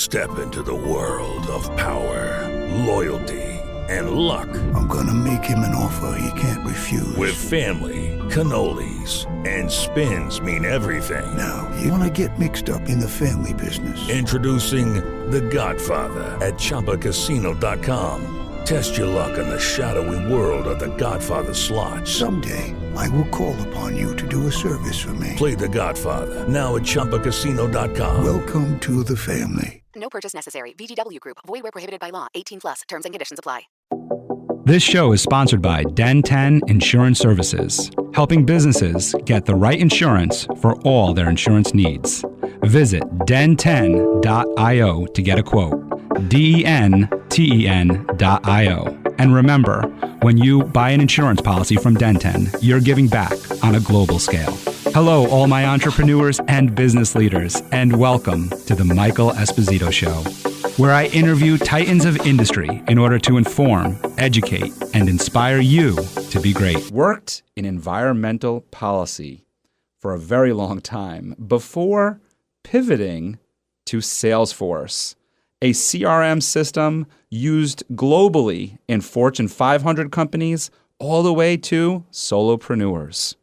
Step into the world of power, loyalty, and luck. I'm gonna make him an offer he can't refuse. With family, cannolis, and spins mean everything. Now, you wanna get mixed up in the family business. Introducing The Godfather at ChumbaCasino.com. Test your luck in the shadowy world of The Godfather slot. Someday, I will call upon you to do a service for me. Play The Godfather now at ChumbaCasino.com. Welcome to the family. No purchase necessary. VGW Group. Void where prohibited by law. 18 plus. Terms and conditions apply. This show is sponsored by Den 10 Insurance Services, helping businesses get the right insurance for all their insurance needs. Visit den10.io to get a quote. DENTEN.io. And remember, when you buy an insurance policy from Den10, you're giving back on a global scale. Hello, all my entrepreneurs and business leaders, and welcome to the Michael Esposito Show, where I interview titans of industry in order to inform, educate, and inspire you to be great. Worked in environmental policy for a very long time before pivoting to Salesforce, a CRM system used globally in Fortune 500 companies all the way to solopreneurs.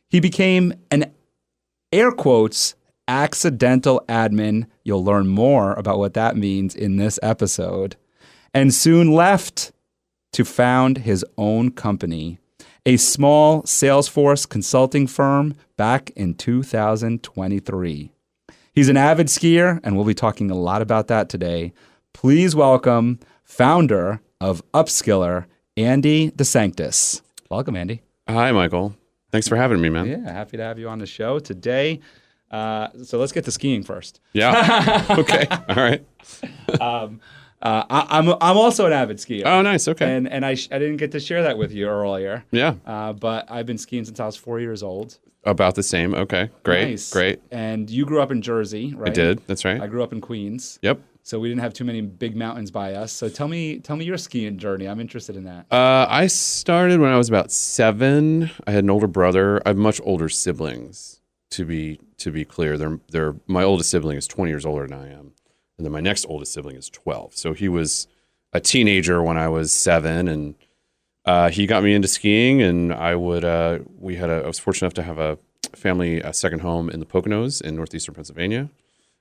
He became an, air quotes, accidental admin. You'll learn more about what that means in this episode. And soon left to found his own company, a small Salesforce consulting firm back in 2023. He's an avid skier, and we'll be talking a lot about that today. Please welcome founder of Upskiller, Andy DeSanctis. Welcome, Andy. Hi, Michael. Thanks for having me, man. Yeah, happy to have you on the show today. So let's get to skiing first. Yeah. Okay. All right. I'm also an avid skier. Oh, nice. Okay. And I didn't get to share that with you earlier. Yeah. But I've been skiing since I was 4 years old. About the same. Okay. Great. Nice. Great. And you grew up in Jersey, right? I did. That's right. I grew up in Queens. Yep. So we didn't have too many big mountains by us. So tell me your skiing journey. I'm interested in that. I started when I was about 7. I had an older brother. I have much older siblings. To be clear, they're my oldest sibling is 20 years older than I am, and then my next oldest sibling is 12. So he was a teenager when I was 7, and he got me into skiing. And I was fortunate enough to have a family second home in the Poconos in northeastern Pennsylvania.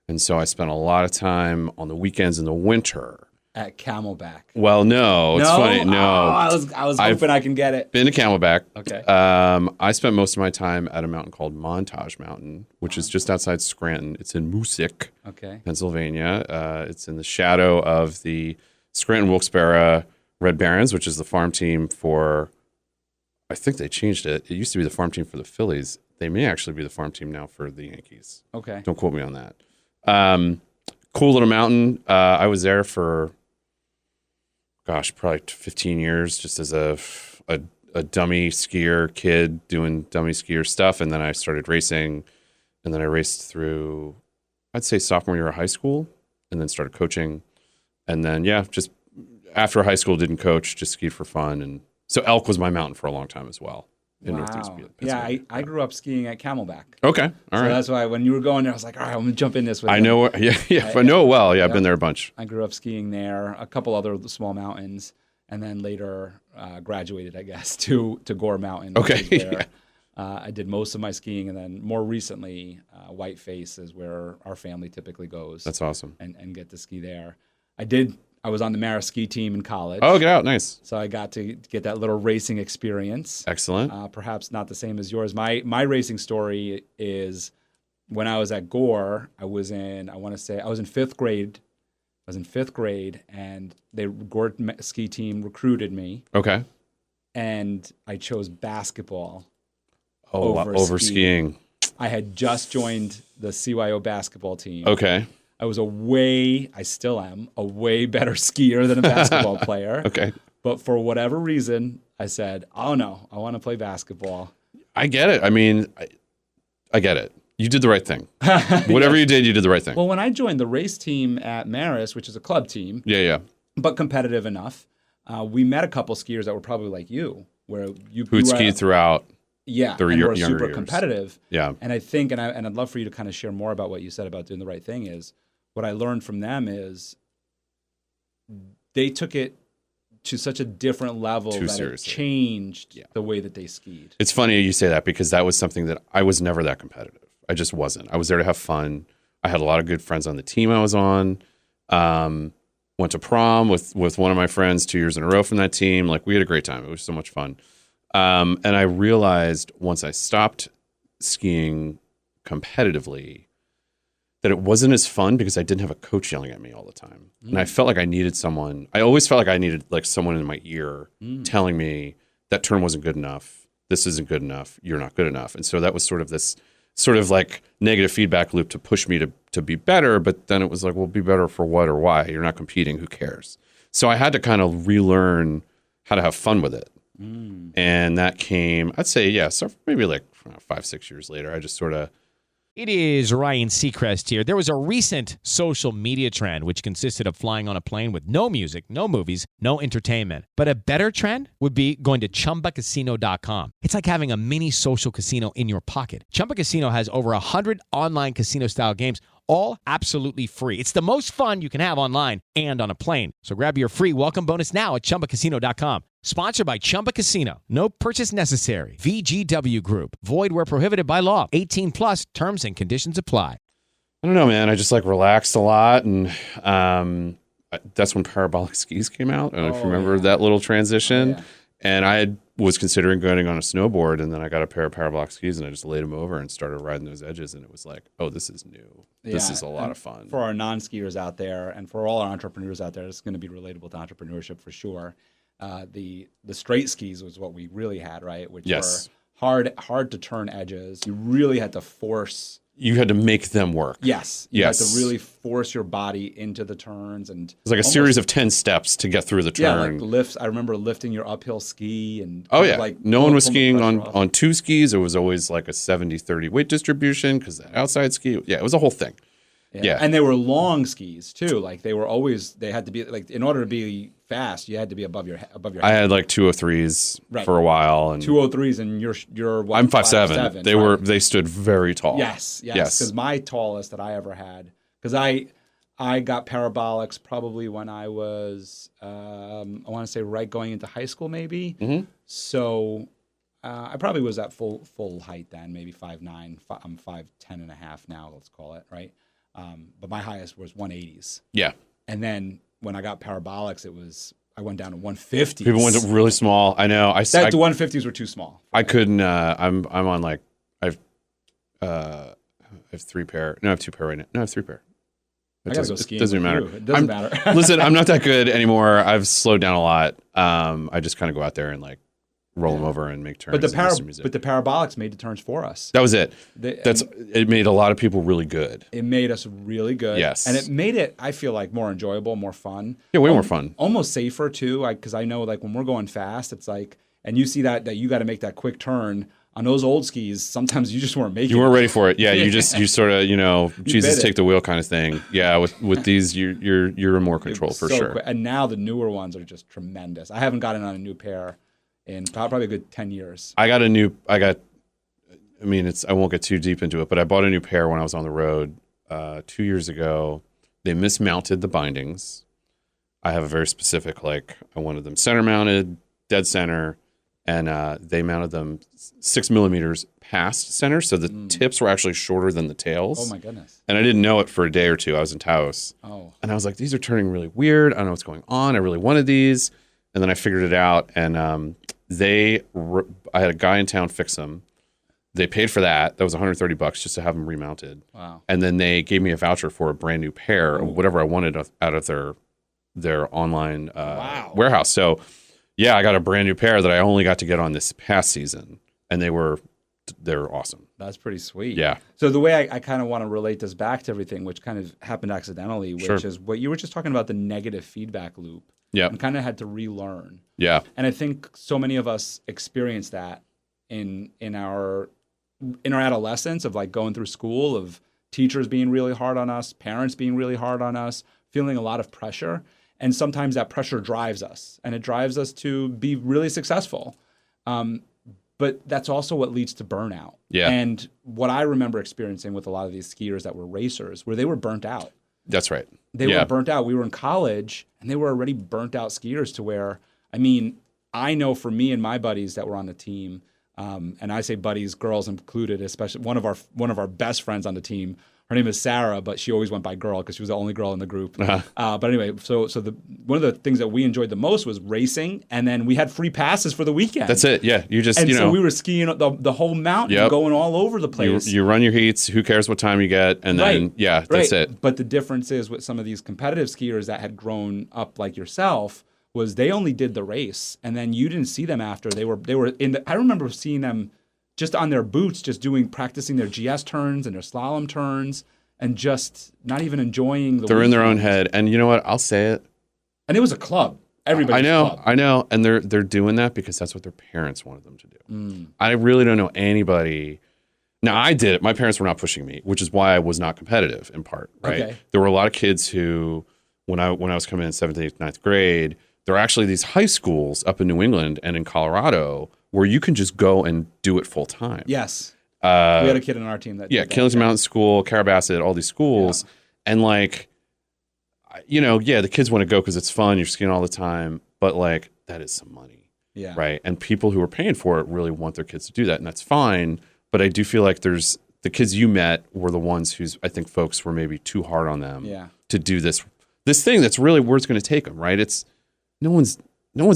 And so I spent a lot of time on the weekends in the winter. At Camelback. Well, no, it's funny. No, I was hoping I can get it. Been to Camelback. Okay. I spent most of my time at a mountain called Montage Mountain, which is just outside Scranton. It's in Moosic, Pennsylvania. It's in the shadow of the Scranton Wilkes-Barre Red Barons, which is the farm team for, I think they changed it. It used to be the farm team for the Phillies. They may actually be the farm team now for the Yankees. Okay. Don't quote me on that. Cool little mountain. I was there for, probably 15 years, just as a dummy skier kid doing dummy skier stuff. And then I started racing, and then I raced through, I'd say sophomore year of high school, and then started coaching. And then, just after high school, didn't coach, just skied for fun. And so Elk was my mountain for a long time as well. In Northeast Pennsylvania. Yeah, I grew up skiing at Camelback. Okay, all right. So that's why when you were going there, I was like, all right, I'm going to jump in this with you. I know, I know it well. Yeah, I've been there a bunch. I grew up skiing there, a couple other small mountains, and then later graduated, I guess, to Gore Mountain. Okay, where, I did most of my skiing, and then more recently, Whiteface is where our family typically goes. That's awesome. And get to ski there. I was on the Maris ski team in college. Oh, get out. Nice. So I got to get that little racing experience. Excellent. Perhaps not the same as yours. My racing story is when I was at Gore, I was in 5th grade. I was in 5th grade, and the Gore ski team recruited me. Okay. And I chose basketball over skiing. I had just joined the CYO basketball team. Okay. I still am, a way better skier than a basketball player. Okay. But for whatever reason, I said, oh no, I want to play basketball. I get it. I mean, I get it. You did the right thing. Whatever you did the right thing. Well, when I joined the race team at Maris, which is a club team. Yeah. But competitive enough, we met a couple skiers that were probably like you, where who'd skied throughout. Yeah, and were super years. competitive. Yeah. And I think, and I'd love for you to kind of share more about what you said about doing the right thing is, what I learned from them is they took it to such a different level Too that seriously. it changed the way that they skied. It's funny you say that because that was something that I was never that competitive. I just wasn't. I was there to have fun. I had a lot of good friends on the team I was on. Went to prom with one of my friends 2 years in a row from that team. Like, we had a great time. It was so much fun. And I realized once I stopped skiing competitively that it wasn't as fun because I didn't have a coach yelling at me all the time. And I felt like I needed someone. I always felt like I needed like someone in my ear telling me that turn wasn't good enough. This isn't good enough. You're not good enough. And so that was sort of this sort of like negative feedback loop to push me to be better. But then it was like, well, be better for what or why? You're not competing. Who cares? So I had to kind of relearn how to have fun with it. And that came, I'd say, so maybe like 5-6 years later, I just sort of. It is Ryan Seacrest here. There was a recent social media trend which consisted of flying on a plane with no music, no movies, no entertainment. But a better trend would be going to ChumbaCasino.com. It's like having a mini social casino in your pocket. Chumba Casino has over 100 online casino-style games, all absolutely free. It's the most fun you can have online and on a plane. So grab your free welcome bonus now at ChumbaCasino.com. Sponsored by Chumba Casino. No purchase necessary. VGW Group. Void where prohibited by law. 18 plus terms and conditions apply. I don't know, man. I just like relaxed a lot. And that's when parabolic skis came out. I don't know if you remember that little transition. And I was considering going on a snowboard, and then I got a pair of parabolic skis, and I just laid them over and started riding those edges, and it was like, oh, this is new. This is a lot of fun. For our non-skiers out there, and for all our entrepreneurs out there, it's going to be relatable to entrepreneurship for sure. The straight skis was what we really had, right? Which were hard to turn edges. You really had to force. You had to make them work. Yes. You had to really force your body into the turns. And it was like a series of 10 steps to get through the turn. Yeah, like lifts. I remember lifting your uphill ski. And like no one was skiing on two skis. It was always like a 70-30 weight distribution because the outside ski. Yeah, it was a whole thing. Yeah. And they were long skis too. Like they had to be like, in order to be fast, you had to be above your head. I had like 203s for a while, and 203s, and you're what, I'm 5'7". They stood very tall. Yes. Because my tallest that I ever had, because I got parabolics probably when I was I want to say right going into high school maybe. Mm-hmm. So I probably was at full height then, maybe 5'9". I'm 5'10" and a half now. Let's call it right. But my highest was 180s. Yeah. And then when I got parabolics, I went down to 150s. People went really small. I know. The 150s were too small. I couldn't. I'm on like I have 3 pair. No, I have 2 pair right now. No, I have 3 pair. It doesn't matter. It doesn't matter. Listen, I'm not that good anymore. I've slowed down a lot. I just kind of go out there and like roll them over and make turns. But the parabolics made the turns for us. That was it. It made a lot of people really good. It made us really good. Yes. And it made it, I feel like, more enjoyable, more fun. Yeah, way more fun. Almost safer too, because I know like when we're going fast, it's like, and you see that you got to make that quick turn. On those old skis, sometimes you just weren't making it. You weren't ready for it. Yeah, you sort of, Jesus take the wheel kind of thing. Yeah, with these, you're in more control for sure. Quick. And now the newer ones are just tremendous. I haven't gotten on a new pair in probably a good 10 years. I won't get too deep into it, but I bought a new pair when I was on the road 2 years ago. They mismounted the bindings. I have a very specific, like, I wanted them center mounted, dead center, and they mounted them 6 millimeters past center, so the tips were actually shorter than the tails. Oh my goodness. And I didn't know it for a day or two. I was in Taos. Oh. And I was like, these are turning really weird. I don't know what's going on. I really wanted these. And then I figured it out, and I had a guy in town fix them. They paid for that. That was $130 just to have them remounted. Wow. And then they gave me a voucher for a brand new pair of whatever I wanted out of their online warehouse. So, yeah, I got a brand new pair that I only got to get on this past season, and they're awesome. That's pretty sweet. Yeah. So the way I kind of want to relate this back to everything, which kind of happened accidentally, which is what you were just talking about, the negative feedback loop. Yeah. And kind of had to relearn. Yeah. And I think so many of us experience that in our adolescence of like going through school, of teachers being really hard on us, parents being really hard on us, feeling a lot of pressure. And sometimes that pressure drives us, and it drives us to be really successful. But that's also what leads to burnout. Yeah. And what I remember experiencing with a lot of these skiers that were racers, where they were burnt out. That's right. They were burnt out. We were in college, and they were already burnt out skiers to where, I mean, I know for me and my buddies that were on the team, and I say buddies, girls included, especially one of our best friends on the team. Her name is Sarah, but she always went by girl because she was the only girl in the group. But anyway, so one of the things that we enjoyed the most was racing, and then we had free passes for the weekend. That's it. Yeah, so we were skiing the whole mountain, going all over the place. You run your heats. Who cares what time you get? And then that's it. But the difference is with some of these competitive skiers that had grown up like yourself was they only did the race, and then you didn't see them after. They were in the. I remember seeing them just on their boots, just practicing their GS turns and their slalom turns, and just not even enjoying the. They're in their own head, and you know what? I'll say it. And it was a club. Everybody. I know, and they're doing that because that's what their parents wanted them to do. I really don't know anybody. Now I did it. My parents were not pushing me, which is why I was not competitive in part. Right. Okay. There were a lot of kids who, when I was coming in 7th, 8th, 9th grade, there are actually these high schools up in New England and in Colorado where you can just go and do it full time. Yes. We had a kid in our team that did that. Killington Mountain School, Carrabassett, all these schools. Yeah. And the kids want to go because it's fun. You're skiing all the time. But that is some money. Yeah. Right. And people who are paying for it really want their kids to do that. And that's fine. But I do feel like the kids you met were the ones who's, I think folks were maybe too hard on them to do this thing that's really where it's going to take them. Right. It's no one's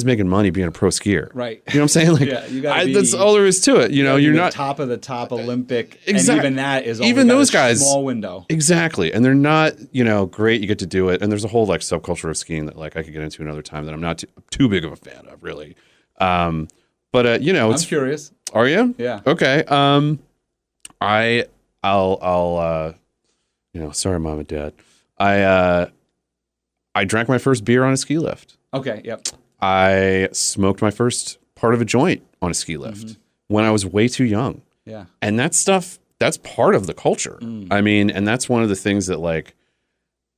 making money being a pro skier. Right. You know what I'm saying? You gotta that's all there is to it. You're not top of the top Olympic. Exactly. And even that is even those guys small window. Exactly. And they're not, great. You get to do it. And there's a whole subculture of skiing that I could get into another time that I'm not too big of a fan of really. I'm curious. Are you? Yeah. Okay. Sorry, Mom and Dad. I drank my first beer on a ski lift. Okay. Yep. I smoked my first part of a joint on a ski lift when I was way too young. Yeah. And that stuff, that's part of the culture. I mean, and that's one of the things that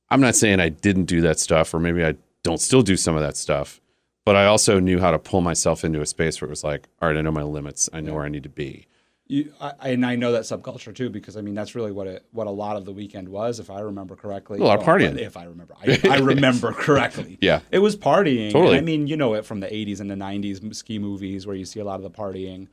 I'm not saying I didn't do that stuff, or maybe I don't still do some of that stuff, but I also knew how to pull myself into a space where it was all right, I know my limits. I know where I need to be. And I know that subculture too, because that's really what a lot of the weekend was, if I remember correctly. A lot of partying. If I remember, I remember correctly. Yeah, it was partying. Totally. And you know it from the '80s and the '90s ski movies where you see a lot of the partying.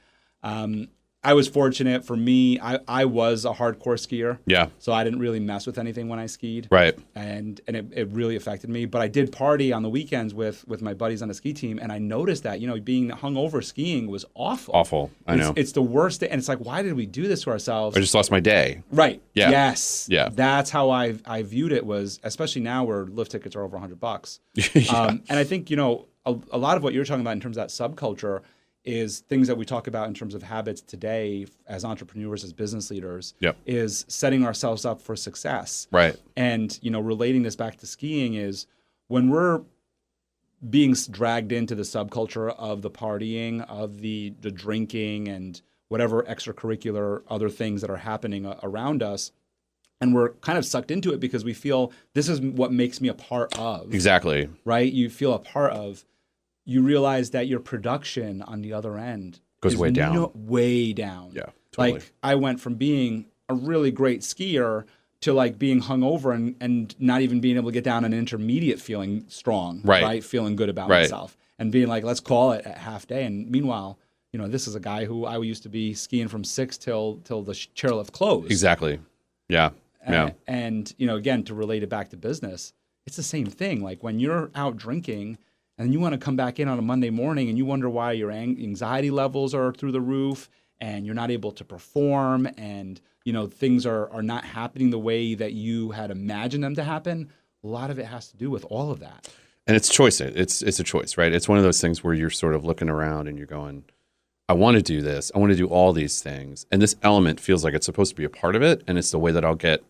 I was fortunate. For me, I was a hardcore skier. Yeah. So I didn't really mess with anything when I skied. Right. And it really affected me. But I did party on the weekends with my buddies on the ski team, and I noticed that being hungover skiing was awful. Awful. I know. It's the worst. And it's why did we do this to ourselves? I just lost my day. Right. Yeah. Yes. Yeah. That's how I viewed it, was especially now where lift tickets are over $100. Yeah. And I think a lot of what you're talking about in terms of that subculture is things that we talk about in terms of habits today as entrepreneurs, as business leaders, is setting ourselves up for success. Right. And, relating this back to skiing is when we're being dragged into the subculture of the partying, of the drinking and whatever extracurricular other things that are happening around us, and we're kind of sucked into it because we feel this is what makes me a part of. Exactly. Right? You feel a part of. You realize that your production on the other end goes way down. Way down. Yeah, totally. I went from being a really great skier to being hungover and not even being able to get down an intermediate feeling strong, right? Feeling good about myself and being let's call it at half day. And meanwhile, this is a guy who I used to be skiing from 6 till the chairlift closed. Exactly. Yeah. Yeah. And again, to relate it back to business, it's the same thing. When you're out drinking and you want to come back in on a Monday morning and you wonder why your anxiety levels are through the roof and you're not able to perform and, things are not happening the way that you had imagined them to happen, a lot of it has to do with all of that. And it's choice. It's a choice, right? It's one of those things where you're sort of looking around and you're going, I want to do this. I want to do all these things. And this element feels like it's supposed to be a part of it. And it's the way that I'll get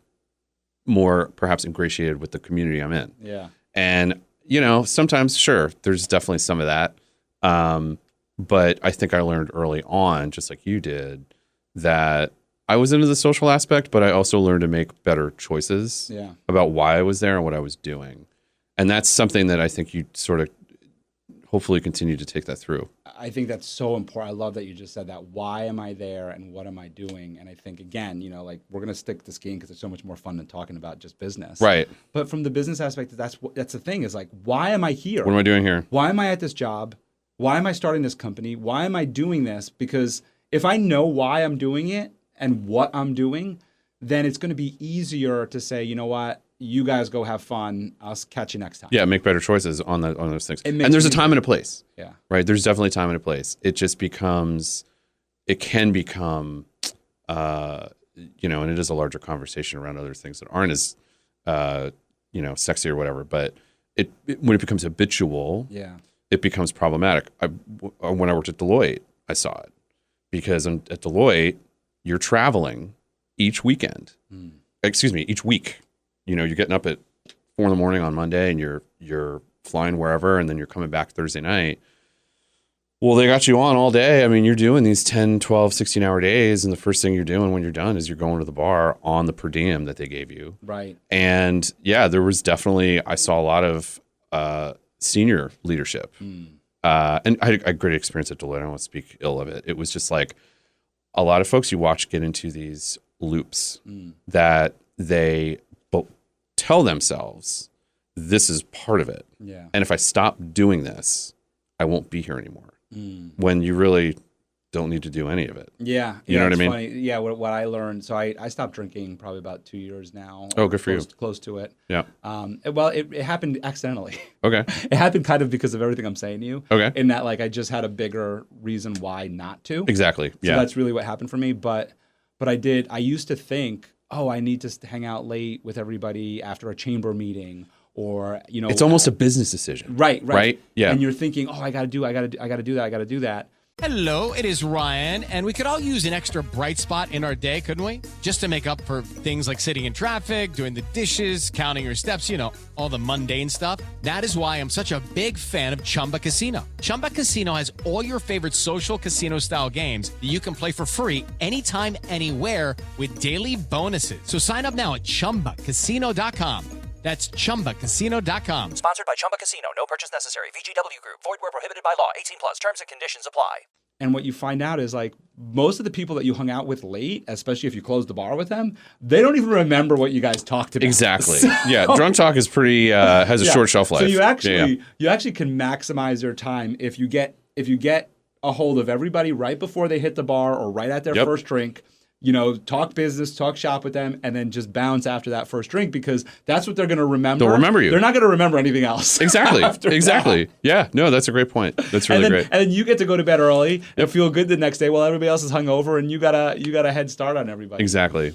more perhaps ingratiated with the community I'm in. Yeah. And sometimes, sure, there's definitely some of that. But I think I learned early on, just like you did, that I was into the social aspect, but I also learned to make better choices about why I was there and what I was doing. And that's something that I think you sort of hopefully continue to take that through. I think that's so important. I love that you just said that. Why am I there and what am I doing? And I think, again, like we're going to stick to skiing because it's so much more fun than talking about just business. Right. But from the business aspect, that's the thing is like, why am I here? What am I doing here? Why am I at this job? Why am I starting this company? Why am I doing this? Because if I know why I'm doing it and what I'm doing, then it's going to be easier to say, you know what? You guys go have fun. I'll catch you next time. Yeah, make better choices on those things. It And makes there's a me- time and a place. Yeah. Right? There's definitely time and a place. It just becomes, it can become, and it is a larger conversation around other things that aren't as, sexy or whatever. But when it becomes habitual, Yeah. it becomes problematic. When I worked at Deloitte, I saw it because at Deloitte, you're traveling each weekend. Each week. You're getting up at 4 a.m. on Monday and you're flying wherever, and then you're coming back Thursday night. Well, they got you on all day. I mean, you're doing these 10, 12, 16-hour days, and the first thing you're doing when you're done is you're going to the bar on the per diem that they gave you. Right. And yeah, there was definitely, I saw a lot of senior leadership. And I had a great experience at Deloitte. I don't want to speak ill of it. It was just like a lot of folks you watch get into these loops that they tell themselves, this is part of it. Yeah. And if I stop doing this, I won't be here anymore. When you really don't need to do any of it. Yeah. You know what I it's mean? Funny. Yeah. What I learned. So I stopped drinking probably about 2 years now. Oh, good for you. Close to it. Yeah. It happened accidentally. Okay. It happened kind of because of everything I'm saying to you. Okay. In that, like, I just had a bigger reason why not to. Exactly. So Yeah. that's really what happened for me. But I used to think, oh, I need to hang out late with everybody after a chamber meeting, or It's almost a business decision. Right. Yeah. And you're thinking, oh, I got to do that. Hello, it is Ryan, and we could all use an extra bright spot in our day, couldn't we? Just to make up for things like sitting in traffic, doing the dishes, counting your steps, all the mundane stuff. That is why I'm such a big fan of Chumba Casino. Chumba Casino has all your favorite social casino-style games that you can play for free anytime, anywhere with daily bonuses. So sign up now at ChumbaCasino.com. That's ChumbaCasino.com. Sponsored by Chumba Casino. No purchase necessary. VGW Group. Void where prohibited by law. 18 plus. Terms and conditions apply. And what you find out is like most of the people that you hung out with late, especially if you closed the bar with them, they don't even remember what you guys talked about. Exactly. Yeah. Drunk talk is pretty has a short shelf life. So you actually Yeah. can maximize your time if you get a hold of everybody right before they hit the bar or right at their Yep. first drink. Talk business, talk shop with them, and then just bounce after that first drink because that's what they're going to remember. They'll remember you. They're not going to remember anything else. Exactly. after Exactly. that. Yeah. No, that's a great point. That's really and great. then you get to go to bed early and feel good the next day while everybody else is hungover, and you got a head start on everybody. Exactly.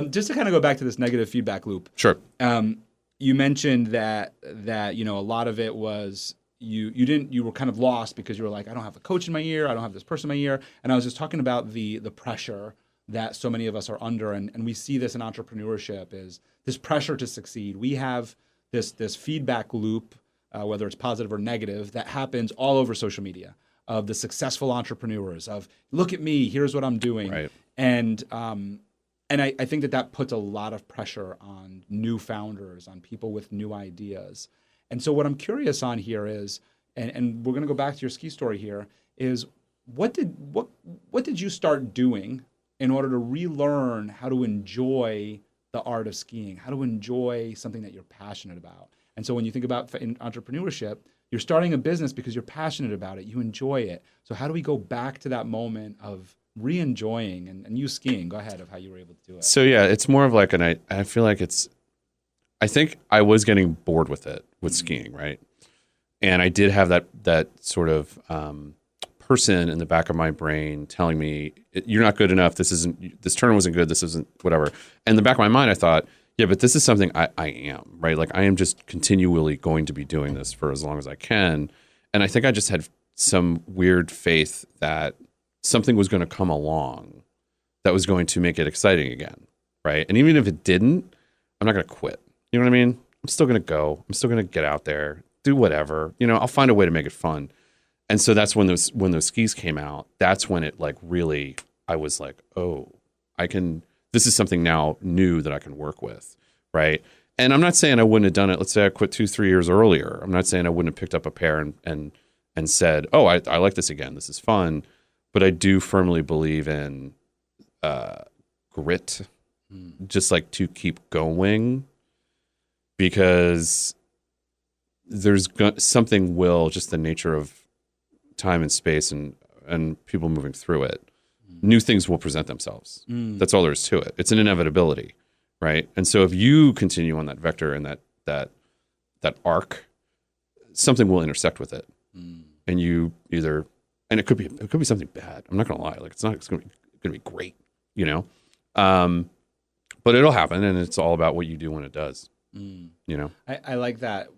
Just to kind of go back to this negative feedback loop. Sure. You mentioned that a lot of it was you were kind of lost because you were like, I don't have a coach in my ear, I don't have this person in my ear, and I was just talking about the pressure that so many of us are under, and we see this in entrepreneurship is this pressure to succeed. We have this feedback loop, whether it's positive or negative, that happens all over social media of the successful entrepreneurs of look at me, here's what I'm doing, Right. and I think that puts a lot of pressure on new founders, on people with new ideas. And so what I'm curious on here is, and we're going to go back to your ski story here, is what did you start doing in order to relearn how to enjoy the art of skiing, how to enjoy something that you're passionate about? And so when you think about in entrepreneurship, you're starting a business because you're passionate about it, you enjoy it. So how do we go back to that moment of re-enjoying and you skiing? Go ahead of how you were able to do it. So yeah, it's more of like I feel like I think I was getting bored with it, with skiing, right? And I did have that sort of person in the back of my brain telling me, you're not good enough, this turn wasn't good, this isn't whatever. And in the back of my mind, I thought, yeah, but this is something I am, right? Like I am just continually going to be doing this for as long as I can. And I think I just had some weird faith that something was going to come along that was going to make it exciting again, right? And even if it didn't, I'm not going to quit. You know what I mean? I'm still going to go. I'm still going to get out there, do whatever. I'll find a way to make it fun. And so that's when those skis came out. That's when it like really, I was like, oh, this is something now new that I can work with, right? And I'm not saying I wouldn't have done it. Let's say I quit 2-3 years earlier. I'm not saying I wouldn't have picked up a pair and and said, oh, I like this again. This is fun. But I do firmly believe in grit, just like to keep going, because there's something just the nature of time and space and people moving through it. New things will present themselves. That's all there is to it. It's an inevitability, right? And so if you continue on that vector and that arc, something will intersect with it. And you either, and it could be something bad. I'm not going to lie. Like it's going to be great, you know? But it'll happen, and it's all about what you do when it does, you know? I like that.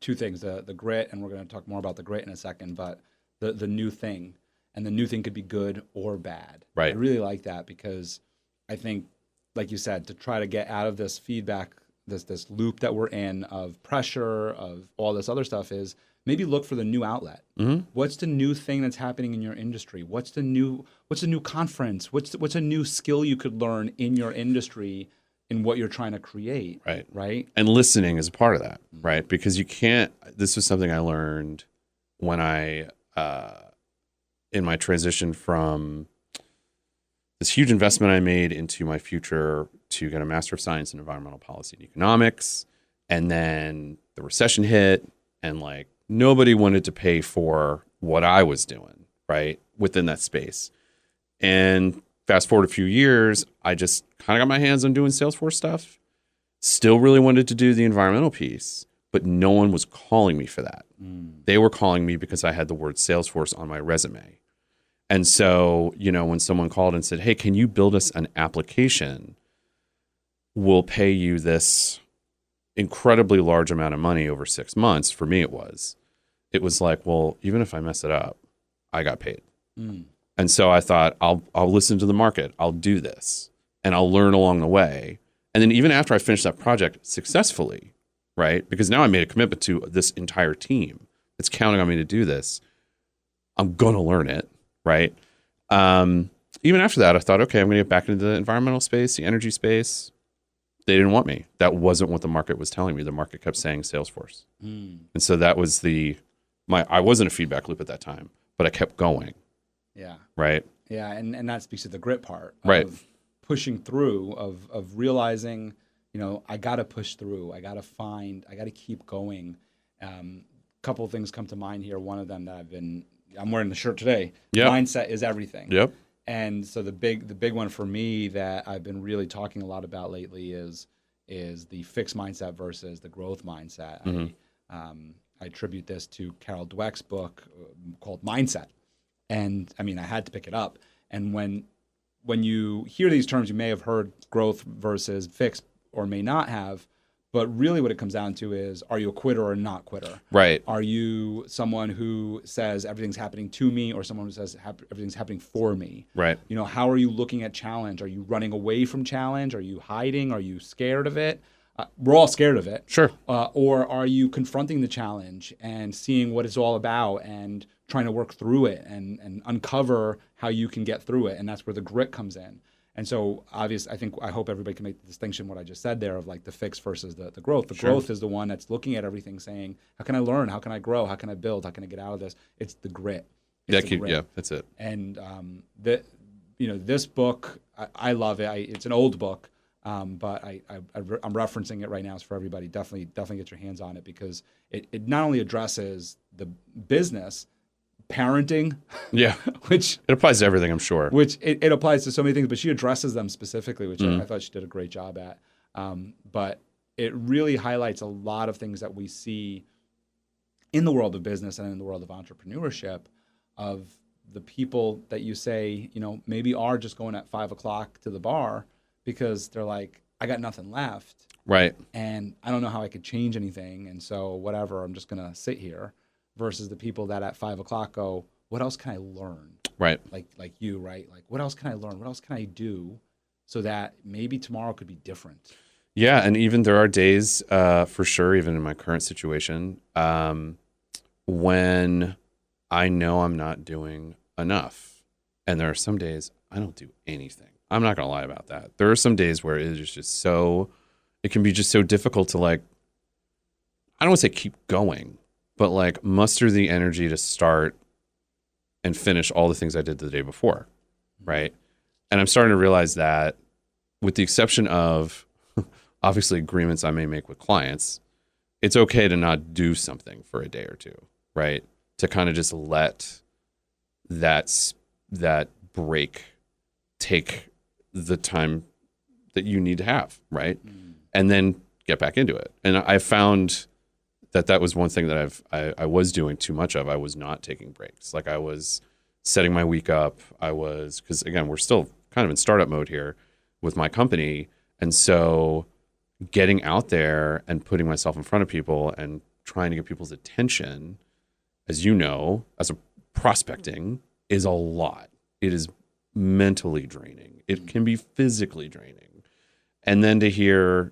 Two things, the grit, and we're going to talk more about the grit in a second, but the new thing, and the new thing could be good or bad. Right. I really like that because I think, like you said, to try to get out of this feedback, this loop that we're in of pressure, of all this other stuff, is maybe look for the new outlet. What's the new thing that's happening in your industry? What's the new conference? What's a new skill you could learn in your industry in what you're trying to create? Right. And listening is a part of that, right? Because you can't. This was something I learned when I in my transition from this huge investment I made into my future to get a Master of Science in Environmental Policy and Economics, and then the recession hit, and like nobody wanted to pay for what I was doing, right, within that space. And fast forward a few years, I just kind of got my hands on doing Salesforce stuff. Still really wanted to do the environmental piece, but no one was calling me for that. They were calling me because I had the word Salesforce on my resume. And so, you know, when someone called and said, hey, can you build us an application? We'll pay you this incredibly large amount of money over 6 months. For me, it was like, well, even if I mess it up, I got paid. And so I thought, I'll listen to the market. I'll do this, and I'll learn along the way. And then even after I finished that project successfully, right? Because now I made a commitment to this entire team that's counting on me to do this. I'm going to learn it, right? Even after that, I thought, okay, I'm going to get back into the environmental space, the energy space. They didn't want me. That wasn't what the market was telling me. The market kept saying Salesforce. And so that was I wasn't a feedback loop at that time, but I kept going. Yeah. Right. Yeah. And that speaks to the grit part. Right. Pushing through, of realizing, you know, I got to push through. I got to keep going. Couple of things come to mind here. One of them that I'm wearing the shirt today. Yep. Mindset is everything. Yep. And so the big one for me that I've been really talking a lot about lately is the fixed mindset versus the growth mindset. I attribute this to Carol Dweck's book called Mindset. And I mean, I had to pick it up. And when you hear these terms, you may have heard growth versus fixed or may not have. But really what it comes down to is, are you a quitter or a not quitter? Right. Are you someone who says everything's happening to me, or someone who says everything's happening for me? Right. You know, how are you looking at challenge? Are you running away from challenge? Are you hiding? Are you scared of it? We're all scared of it. Sure. Or are you confronting the challenge and seeing what it's all about and trying to work through it and uncover how you can get through it? And that's where the grit comes in. And so, obviously, I hope everybody can make the distinction, what I just said there, of like the fix versus the growth. The growth is the one that's looking at everything saying, how can I learn? How can I grow? How can I build? How can I get out of this? It's the grit. Yeah, that's it. And, this book, I love it. It's an old book, but I'm referencing it right now. It's for everybody. Definitely get your hands on it, because it not only addresses the business, parenting, which it applies to everything, I'm sure. Which it applies to so many things, but she addresses them specifically, which I thought she did a great job at. But it really highlights a lot of things that we see in the world of business and in the world of entrepreneurship, of the people that you say, you know, maybe are just going at 5:00 to the bar because they're like, I got nothing left. Right. And I don't know how I could change anything. And so whatever, I'm just going to sit here. Versus the people that at 5:00 go, what else can I learn? Right. Like you, right? Like, what else can I learn? What else can I do so that maybe tomorrow could be different? Yeah, and even there are days, for sure, even in my current situation, when I know I'm not doing enough. And there are some days I don't do anything. I'm not going to lie about that. There are some days where it is just it can be just so difficult to, like, I don't want to say keep going, but like muster the energy to start and finish all the things I did the day before, right? And I'm starting to realize that, with the exception of obviously agreements I may make with clients, it's okay to not do something for a day or two, right? To kind of just let that break take the time that you need to have, right? And then get back into it. And I found that was one thing that I was doing too much of. I was not taking breaks. Like, I was setting my week up. Because again, we're still kind of in startup mode here with my company. And so getting out there and putting myself in front of people and trying to get people's attention, as you know, as a prospecting, is a lot. It is mentally draining. It can be physically draining. And then to hear,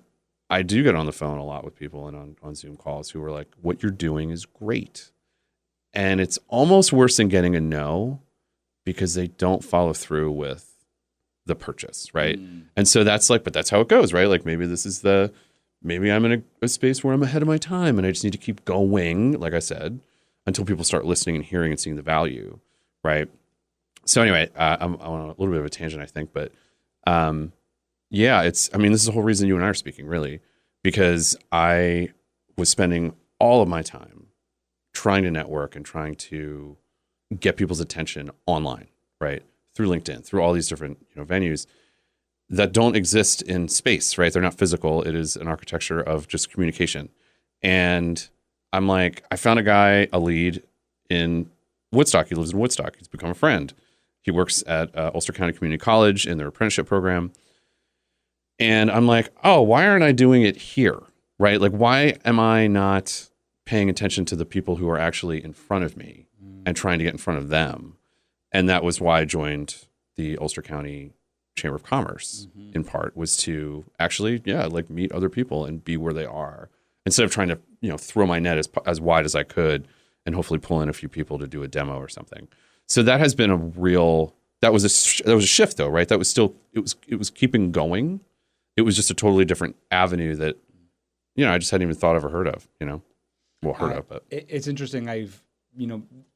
I do get on the phone a lot with people and on Zoom calls who are like, what you're doing is great. And it's almost worse than getting a no, because they don't follow through with the purchase, right? And so that's like, but that's how it goes, right? Like, maybe I'm in a space where I'm ahead of my time and I just need to keep going, like I said, until people start listening and hearing and seeing the value, right? So anyway, I'm on a little bit of a tangent, I think, but yeah, this is the whole reason you and I are speaking, really, because I was spending all of my time trying to network and trying to get people's attention online, right? Through LinkedIn, through all these different venues that don't exist in space, right? They're not physical. It is an architecture of just communication. And I'm like, I found a guy, a lead in Woodstock. He lives in Woodstock. He's become a friend. He works at Ulster County Community College in their apprenticeship program. And I'm like, oh, why aren't I doing it here, right? Like, why am I not paying attention to the people who are actually in front of me and trying to get in front of them? And that was why I joined the Ulster County Chamber of Commerce, in part, was to actually, meet other people and be where they are, instead of trying to, throw my net as wide as I could and hopefully pull in a few people to do a demo or something. So that has been that was a shift, though, right? That was still, it was keeping going. It was just a totally different avenue that, I just hadn't even thought of or heard of, but it's interesting.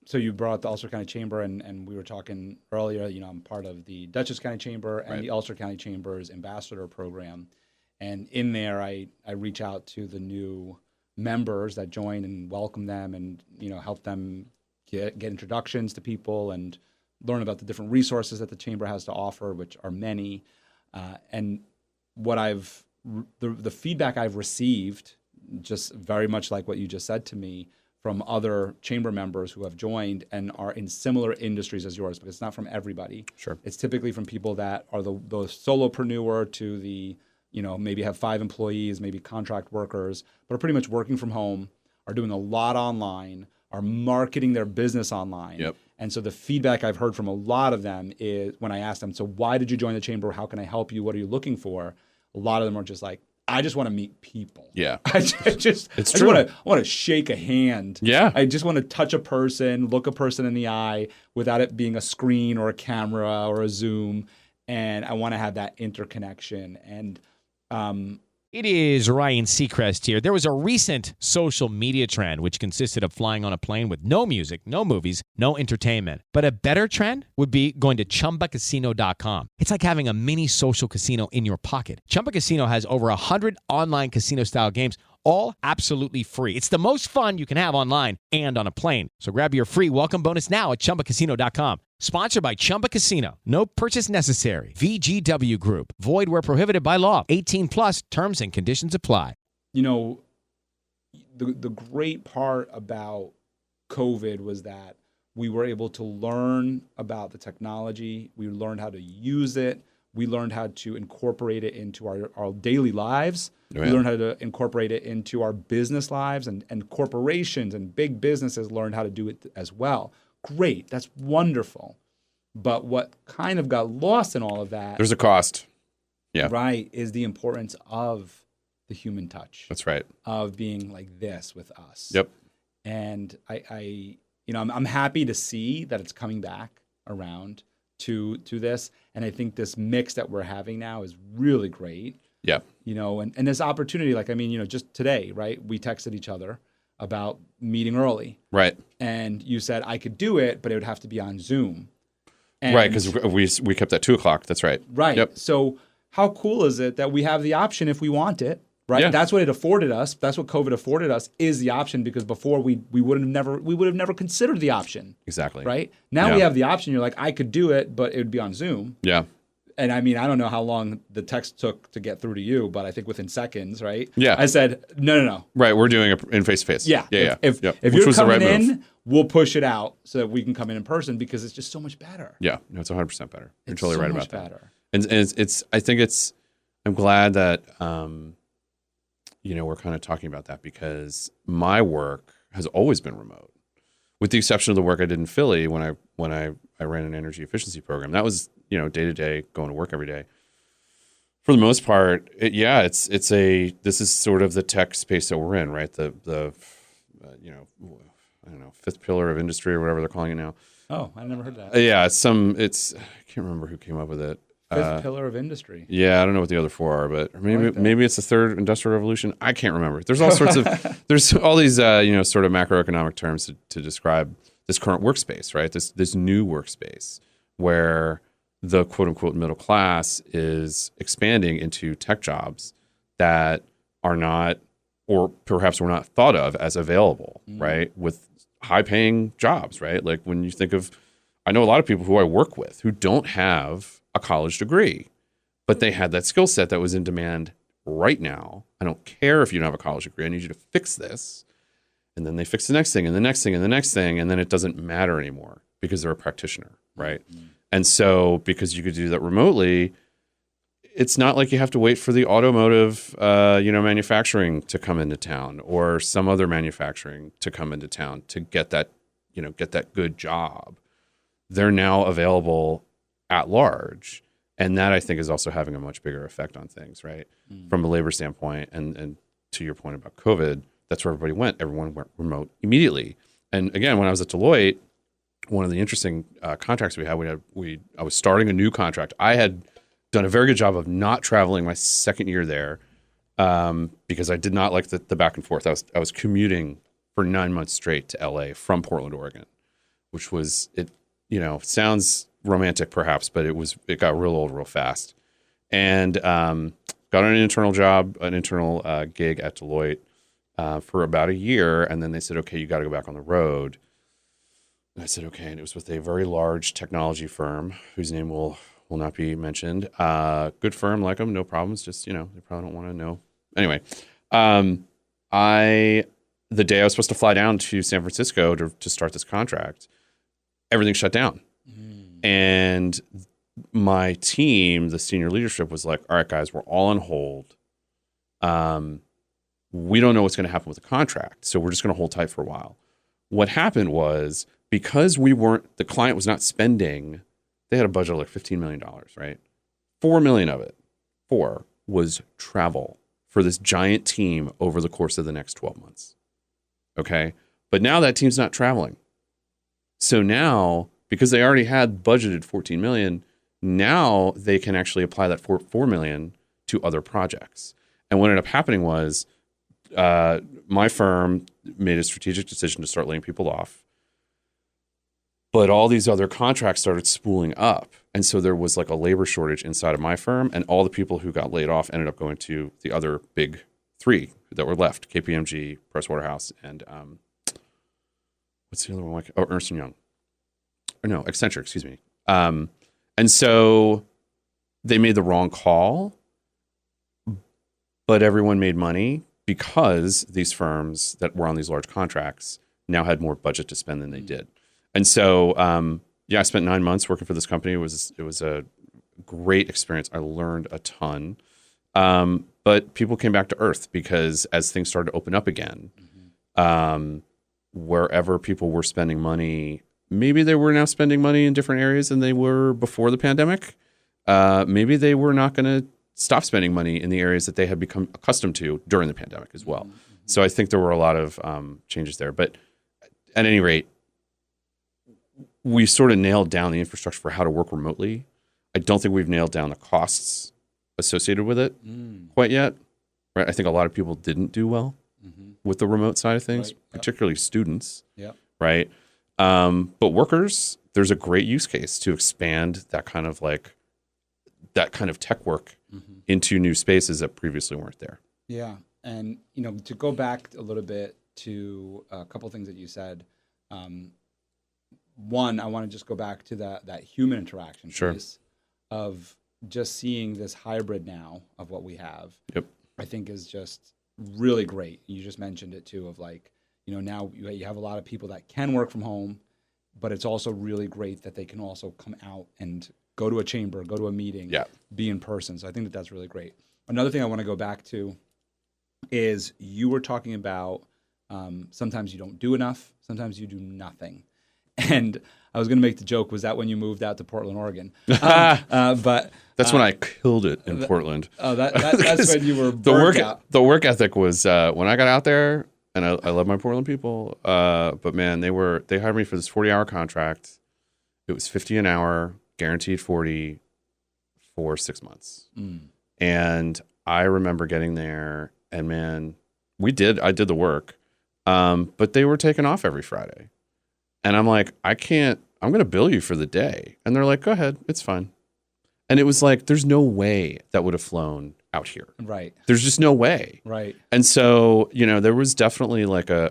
So you brought up the Ulster County Chamber, and we were talking earlier, I'm part of the Dutchess County Chamber and the Ulster County Chamber's ambassador program. And in there, I reach out to the new members that join and welcome them and, help them get introductions to people and learn about the different resources that the chamber has to offer, which are many. And what the feedback I've received, just very much like what you just said to me, from other chamber members who have joined and are in similar industries as yours, because it's not from everybody. Sure. It's typically from people that are the solopreneur to the, maybe have 5 employees, maybe contract workers, but are pretty much working from home, are doing a lot online, are marketing their business online. Yep. And so the feedback I've heard from a lot of them is, when I ask them, so why did you join the chamber? How can I help you? What are you looking for? A lot of them are just like, I just want to meet people. Yeah. I just want to shake a hand. Yeah. I just want to touch a person, look a person in the eye without it being a screen or a camera or a Zoom. And I want to have that interconnection. And It is Ryan Seacrest here. There was a recent social media trend which consisted of flying on a plane with no music, no movies, no entertainment. But a better trend would be going to ChumbaCasino.com. It's like having a mini social casino in your pocket. Chumba Casino has over 100 online casino-style games, all absolutely free. It's the most fun you can have online and on a plane. So grab your free welcome bonus now at ChumbaCasino.com. Sponsored by Chumba Casino. No purchase necessary. VGW Group. Void where prohibited by law. 18 plus. Terms and conditions apply. The great part about COVID was that we were able to learn about the technology. We learned how to use it. We learned how to incorporate it into our daily lives. We learned how to incorporate it into our business lives, and corporations and big businesses learned how to do it as well. Great. That's wonderful. But what kind of got lost in all of that, there's a cost. Yeah. Right, is the importance of the human touch. That's right. Of being like this with us. Yep. And I'm happy to see that it's coming back around to this. And I think this mix that we're having now is really great. Yeah. And this opportunity, just today, right? We texted each other about meeting early. Right. And you said I could do it, but it would have to be on Zoom. And Right, because we kept at 2:00. That's right. Right. Yep. So how cool is it that we have the option if we want it, right? Yeah. That's what it afforded us. That's what COVID afforded us is the option, because before we would have never considered the option. Exactly. Right? Now Yeah. we have the option. You're like, I could do it, but it would be on Zoom. Yeah. And I mean, I don't know how long the text took to get through to you, but I think within seconds, right? Yeah. I said, no. Right. We're doing it in face-to-face. Yeah. Yeah. If Yep. if Which you're was the coming right in, move. we'll push it out so that we can come in person, because it's just so much better. Yeah. No, it's 100% better. You're It's totally so right much about that. better. And I think I'm glad that, we're kind of talking about that, because my work has always been remote, with the exception of the work I did in Philly when I ran an energy efficiency program. That was, day to day, going to work every day. For the most part, this is sort of the tech space that we're in, right? The I don't know, fifth pillar of industry or whatever they're calling it now. Oh, I never heard that. Yeah, I can't remember who came up with it. Fifth pillar of industry. Yeah, I don't know what the other four are, but maybe like that. maybe it's the third industrial revolution. I can't remember. There's all sorts of there's all these sort of macroeconomic terms to describe this current workspace, right? This new workspace where the quote unquote middle class is expanding into tech jobs that are not, or perhaps were not thought of as available, right? With high paying jobs, right? Like when you think of, I know a lot of people who I work with who don't have a college degree, but they had that skill set that was in demand right now. I don't care if you don't have a college degree. I need you to fix this. And then they fix the next thing and the next thing and the next thing. And then it doesn't matter anymore because they're a practitioner, right? Mm-hmm. And so because you could do that remotely, it's not like you have to wait for the automotive, manufacturing to come into town or some other manufacturing to come into town to get that good job. They're now available at large. And that I think is also having a much bigger effect on things, right? From a labor standpoint. And to your point about COVID, that's where everybody went. Everyone went remote immediately. And again, when I was at Deloitte, one of the interesting contracts we had, I was starting a new contract. I had done a very good job of not traveling my second year there because I did not like the back and forth. I was commuting for 9 months straight to LA from Portland, Oregon, which was, sounds romantic perhaps, but it got real old real fast. And got an internal gig at Deloitte for about a year. And then they said, okay, you got to go back on the road. And I said, okay. And it was with a very large technology firm whose name will not be mentioned. Good firm, like them, no problems. Just, they probably don't want to know. Anyway, the day I was supposed to fly down to San Francisco to start this contract, everything shut down. And my team, the senior leadership, was like, all right, guys, we're all on hold. We don't know what's going to happen with the contract, so we're just going to hold tight for a while. What happened was, because the client was not spending, they had a budget of like $15 million, right? $4 million of it, was travel for this giant team over the course of the next 12 months. Okay? But now that team's not traveling. So now, because they already had budgeted $14 million, now they can actually apply that $4 million to other projects. And what ended up happening was my firm made a strategic decision to start laying people off. But all these other contracts started spooling up. And so there was like a labor shortage inside of my firm. And all the people who got laid off ended up going to the other big three that were left, KPMG, Pricewaterhouse, and what's the other one? Oh, Ernst & Young. Or no, Accenture, excuse me. And so they made the wrong call, but everyone made money because these firms that were on these large contracts now had more budget to spend than they did. And so, I spent 9 months working for this company. It was a great experience. I learned a ton. But people came back to earth because as things started to open up again, wherever people were spending money, maybe they were now spending money in different areas than they were before the pandemic. Maybe they were not going to stop spending money in the areas that they had become accustomed to during the pandemic as well. So I think there were a lot of changes there. But at any rate, we sort of nailed down the infrastructure for how to work remotely. I don't think we've nailed down the costs associated with it quite yet. Right? I think a lot of people didn't do well with the remote side of things, Right. Yep. particularly students, Yep. right? But workers, there's a great use case to expand that kind of tech work into new spaces that previously weren't there. Yeah. And, to go back a little bit to a couple things that you said, one, I want to just go back to that human interaction Sure. piece of just seeing this hybrid now of what we have. Yep. I think is just really great. You just mentioned it too, of now you have a lot of people that can work from home, but it's also really great that they can also come out and go to a chamber, go to a meeting, Yeah. be in person. So I think that that's really great. Another thing I want to go back to is you were talking about sometimes you don't do enough, sometimes you do nothing. And I was going to make the joke, was that when you moved out to Portland, Oregon? But That's when I killed it in Portland. oh, that's when you were out. The work ethic was when I got out there, and I love my Portland people. But man, they hired me for this 40-hour contract. It was $50 an hour, guaranteed 40 for 6 months. And I remember getting there, and man, I did the work, but they were taking off every Friday. And I'm like, I'm going to bill you for the day. And they're like, go ahead, it's fine. And it was like, there's no way that would have flown out here. Right. There's just no way. Right. And so, there was definitely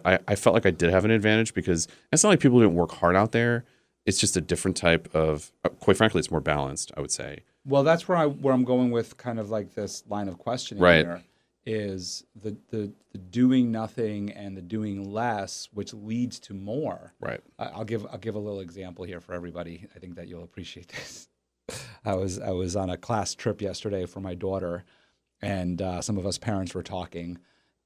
I felt like I did have an advantage because it's not like people didn't work hard out there. It's just a different type of, quite frankly, it's more balanced, I would say. Well, that's where I'm going with kind of like this line of questioning Right. here is the doing nothing and the doing less, which leads to more. Right. I'll give a little example here for everybody. I think that you'll appreciate this. I was on a class trip yesterday for my daughter, and some of us parents were talking,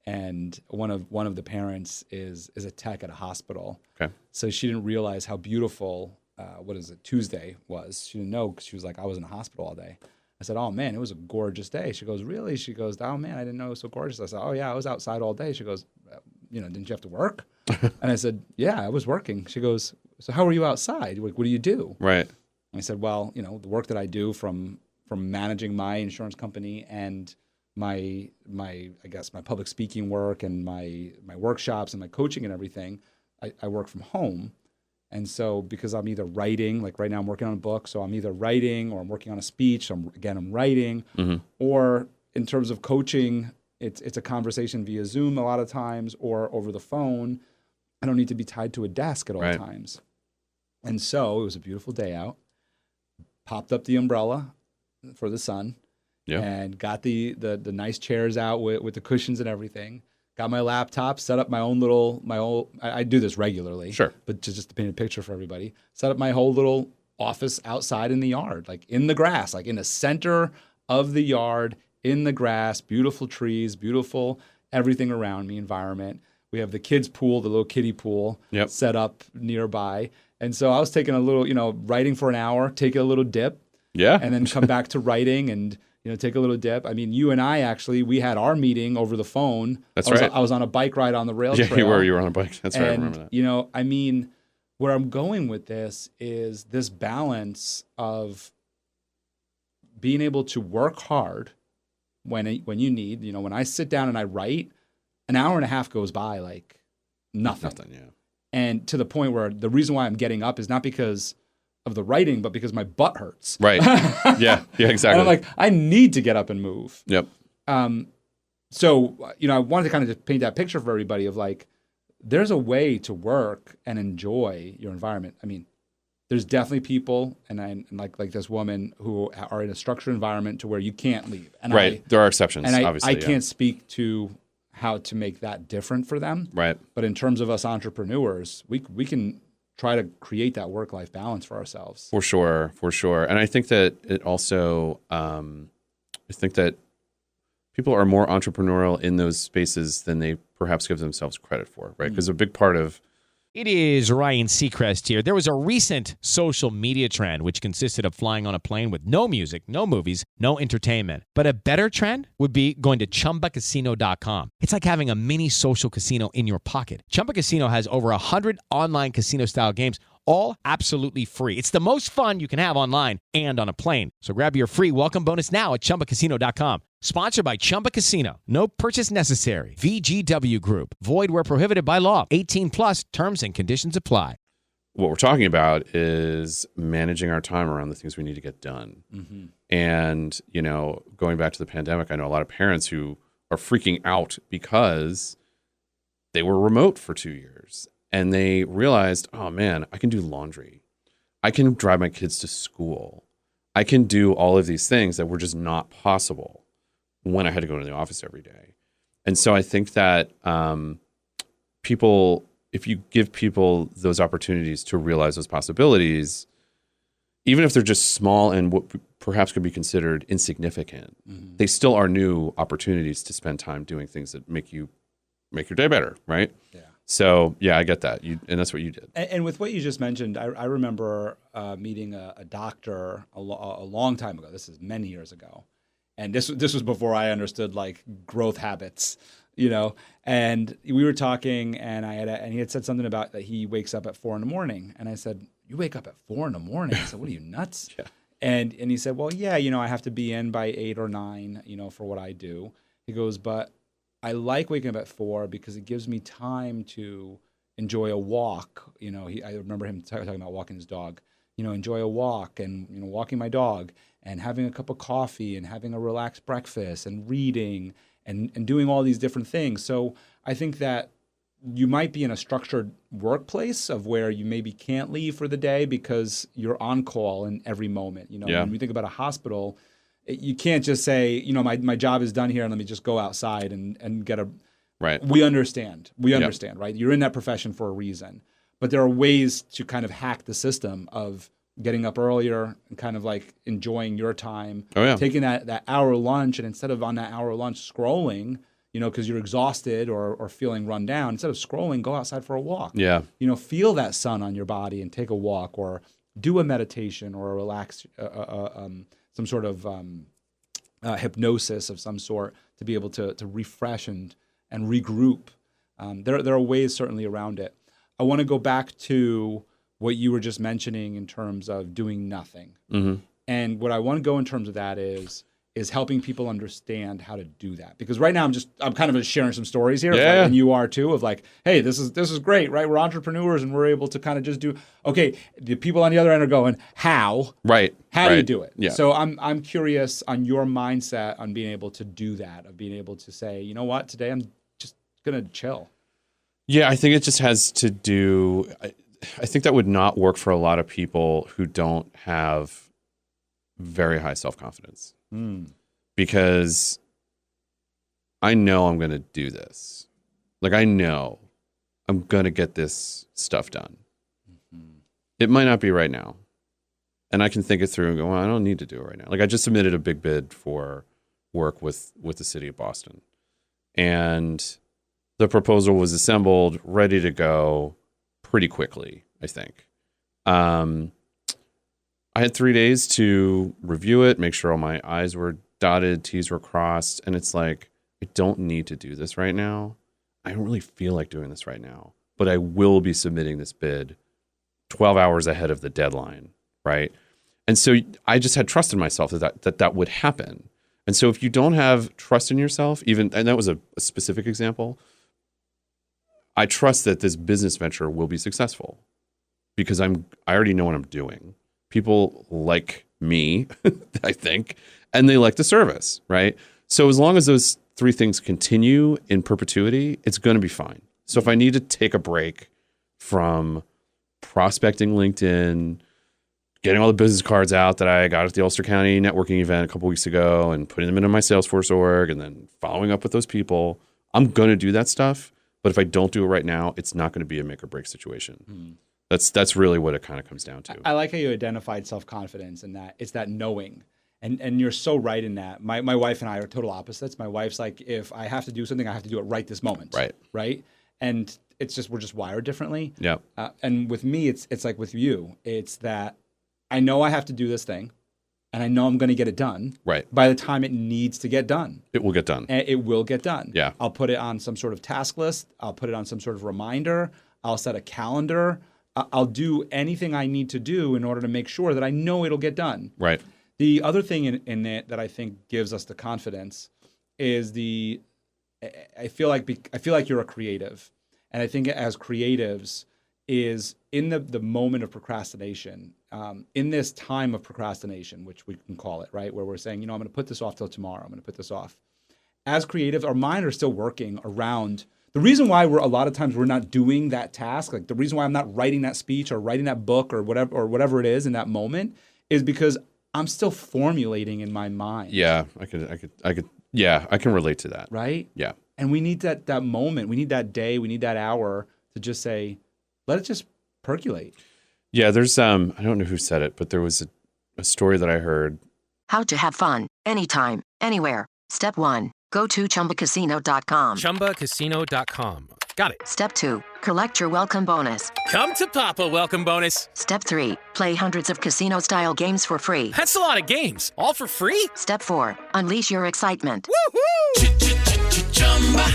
and one of the parents is a tech at a hospital. Okay. So she didn't realize how beautiful Tuesday was. She didn't know because she was like, I was in the hospital all day. I said, oh man, it was a gorgeous day. She goes, really? She goes, oh man, I didn't know it was so gorgeous. I said, oh yeah, I was outside all day. She goes, didn't you have to work? And I said, yeah, I was working. She goes, so how were you outside? Like, what do you do? Right. And I said, well, the work that I do from managing my insurance company and my public speaking work and my workshops and my coaching and everything, I work from home. And so because I'm either writing, like right now I'm working on a book, so I'm either writing or I'm working on a speech, I'm writing, or in terms of coaching, it's a conversation via Zoom a lot of times or over the phone. I don't need to be tied to a desk at all Right. times. And so it was a beautiful day out. Popped up the umbrella for the sun, and got the nice chairs out with the cushions and everything. Got my laptop, set up my own. I do this regularly, Sure. but just to paint a picture for everybody, set up my whole little office outside in the yard, like in the grass, like in the center of the yard, in the grass, beautiful trees, beautiful everything around me, environment. We have the kids' pool, the little kiddie pool, set up nearby. And so I was taking a little, writing for an hour, taking a little dip, and then come back to writing and, take a little dip. I mean, you and I actually, we had our meeting over the phone. That's right. I was on a bike ride on the rail trail. You were on a bike. That's right. I remember that. Where I'm going with this is this balance of being able to work hard when you need, when I sit down and I write, an hour and a half goes by like nothing. And to the point where the reason why I'm getting up is not because of the writing, but because my butt hurts. Right. Yeah, exactly. And I'm like, I need to get up and move. Yep. So, I wanted to kind of just paint that picture for everybody of like, there's a way to work and enjoy your environment. I mean, there's definitely people, and like this woman who are in a structured environment to where you can't leave. And right. There are exceptions, and obviously. I can't speak to how to make that different for them. Right. But in terms of us entrepreneurs, we can try to create that work-life balance for ourselves. For sure. And I think that it also, people are more entrepreneurial in those spaces than they perhaps give themselves credit for, right? Because a big part of It is Ryan Seacrest here. There was a recent social media trend which consisted of flying on a plane with no music, no movies, no entertainment. But a better trend would be going to ChumbaCasino.com. It's like having a mini social casino in your pocket. Chumba Casino has over 100 online casino-style games, all absolutely free. It's the most fun you can have online and on a plane. So grab your free welcome bonus now at ChumbaCasino.com. Sponsored by Chumba Casino. No purchase necessary. VGW Group. Void where prohibited by law. 18 plus terms and conditions apply. What we're talking about is managing our time around the things we need to get done. Mm-hmm. And, going back to the pandemic, I know a lot of parents who are freaking out because they were remote for 2 years and they realized, oh man, I can do laundry. I can drive my kids to school. I can do all of these things that were just not possible when I had to go to the office every day. And so I think that if you give people those opportunities to realize those possibilities, even if they're just small and what perhaps could be considered insignificant, they still are new opportunities to spend time doing things that make your day better, right? Yeah. So, yeah, I get that. And that's what you did. And with what you just mentioned, I remember meeting a doctor a long time ago. This is many years ago. And this was before I understood like growth habits, and we were talking and he had said something about that he wakes up at 4 a.m. And I said, you wake up at 4 a.m? I said, what are you, nuts? Yeah. And he said, well, yeah, I have to be in by 8 or 9, for what I do. He goes, but I like waking up at 4 because it gives me time to enjoy a walk. I remember him talking about walking his dog, enjoy a walk and, walking my dog and having a cup of coffee and having a relaxed breakfast and reading and doing all these different things. So I think that you might be in a structured workplace of where you maybe can't leave for the day because you're on call in every moment. When we think about a hospital, you can't just say, my job is done here and let me just go outside and get a... Right. We understand, right? You're in that profession for a reason. But there are ways to kind of hack the system of getting up earlier and kind of like enjoying your time, taking that hour lunch, and instead of on that hour lunch scrolling, because you're exhausted or feeling run down, instead of scrolling, go outside for a walk. Yeah. Feel that sun on your body and take a walk, or do a meditation or a relax, some sort of hypnosis of some sort to be able to refresh and regroup. There are ways certainly around it. I want to go back to what you were just mentioning in terms of doing nothing. Mm-hmm. And what I want to go in terms of that is helping people understand how to do that. Because right now I'm kind of sharing some stories here, and you are too, of like, hey, this is great, right? We're entrepreneurs and we're able to kind of just do, okay, the people on the other end are going, how? Right. How do you do it? Yeah. So I'm curious on your mindset on being able to do that, of being able to say, you know what, today I'm just going to chill. Yeah, I think it just has to do, I think that would not work for a lot of people who don't have very high self-confidence. Because I know I'm going to do this. Like, I know I'm going to get this stuff done. Mm-hmm. It might not be right now. And I can think it through and go, well, I don't need to do it right now. Like, I just submitted a big bid for work with the city of Boston. And the proposal was assembled, ready to go pretty quickly, I think. I had 3 days to review it, make sure all my I's were dotted, T's were crossed. And it's like, I don't need to do this right now. I don't really feel like doing this right now. But I will be submitting this bid 12 hours ahead of the deadline, right? And so I just had trust in myself that would happen. And so if you don't have trust in yourself, and that was a specific example, I trust that this business venture will be successful because I already know what I'm doing. People like me, I think, and they like the service, right? So as long as those three things continue in perpetuity, it's going to be fine. So if I need to take a break from prospecting LinkedIn, getting all the business cards out that I got at the Ulster County networking event a couple weeks ago and putting them into my Salesforce org and then following up with those people, I'm going to do that stuff. But if I don't do it right now, it's not going to be a make or break situation. That's really what it kind of comes down to. I like how you identified self-confidence and that it's that knowing. And you're so right in that. My wife and I are total opposites. My wife's like, if I have to do something, I have to do it right this moment. Right. And it's just, we're just wired differently. Yeah. And with me, it's like with you, it's that I know I have to do this thing and I know I'm going to get it done. Right. By the time it needs to get done. It will get done. And it will get done. Yeah. I'll put it on some sort of task list. I'll put it on some sort of reminder. I'll set a calendar. I'll do anything I need to do in order to make sure that I know it'll get done. Right. The other thing in it that I think gives us the confidence is I feel like you're a creative, and I think as creatives is in the moment of procrastination, in this time of procrastination, which we can call it, right, where we're saying, I'm going to put this off till tomorrow. I'm going to put this off. As creatives, our mind are still working around. The reason why a lot of times we're not doing that task, like the reason why I'm not writing that speech or writing that book or whatever it is in that moment, is because I'm still formulating in my mind. Yeah, I could. Yeah, I can relate to that. Right? Yeah. And we need that moment. We need that day. We need that hour to just say, let it just percolate. Yeah, there's I don't know who said it, but there was a story that I heard. How to have fun anytime, anywhere. Step 1. Go to ChumbaCasino.com. ChumbaCasino.com. Got it. Step 2. Collect your welcome bonus. Come to Papa welcome bonus. Step 3. Play hundreds of casino-style games for free. That's a lot of games. All for free? Step 4. Unleash your excitement.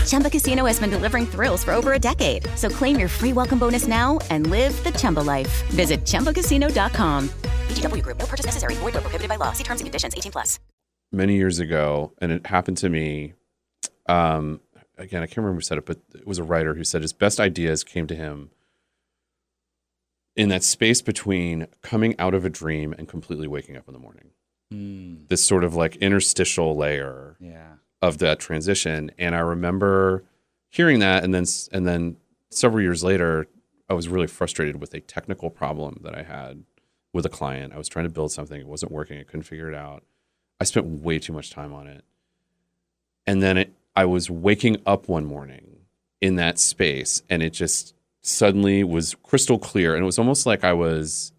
Chumba Casino has been delivering thrills for over a decade. So claim your free welcome bonus now and live the Chumba life. Visit ChumbaCasino.com. VGW Group. No purchase necessary. Void where prohibited by law. See terms and conditions. 18+. Many years ago, and it happened to me. Again, I can't remember who said it, but it was a writer who said his best ideas came to him in that space between coming out of a dream and completely waking up in the morning. This sort of like interstitial layer of that transition. And I remember hearing that, and then several years later, I was really frustrated with a technical problem that I had with a client. I was trying to build something, it wasn't working, I couldn't figure it out. I spent way too much time on it. And then I was waking up one morning in that space, and it just suddenly was crystal clear. And it was almost like I was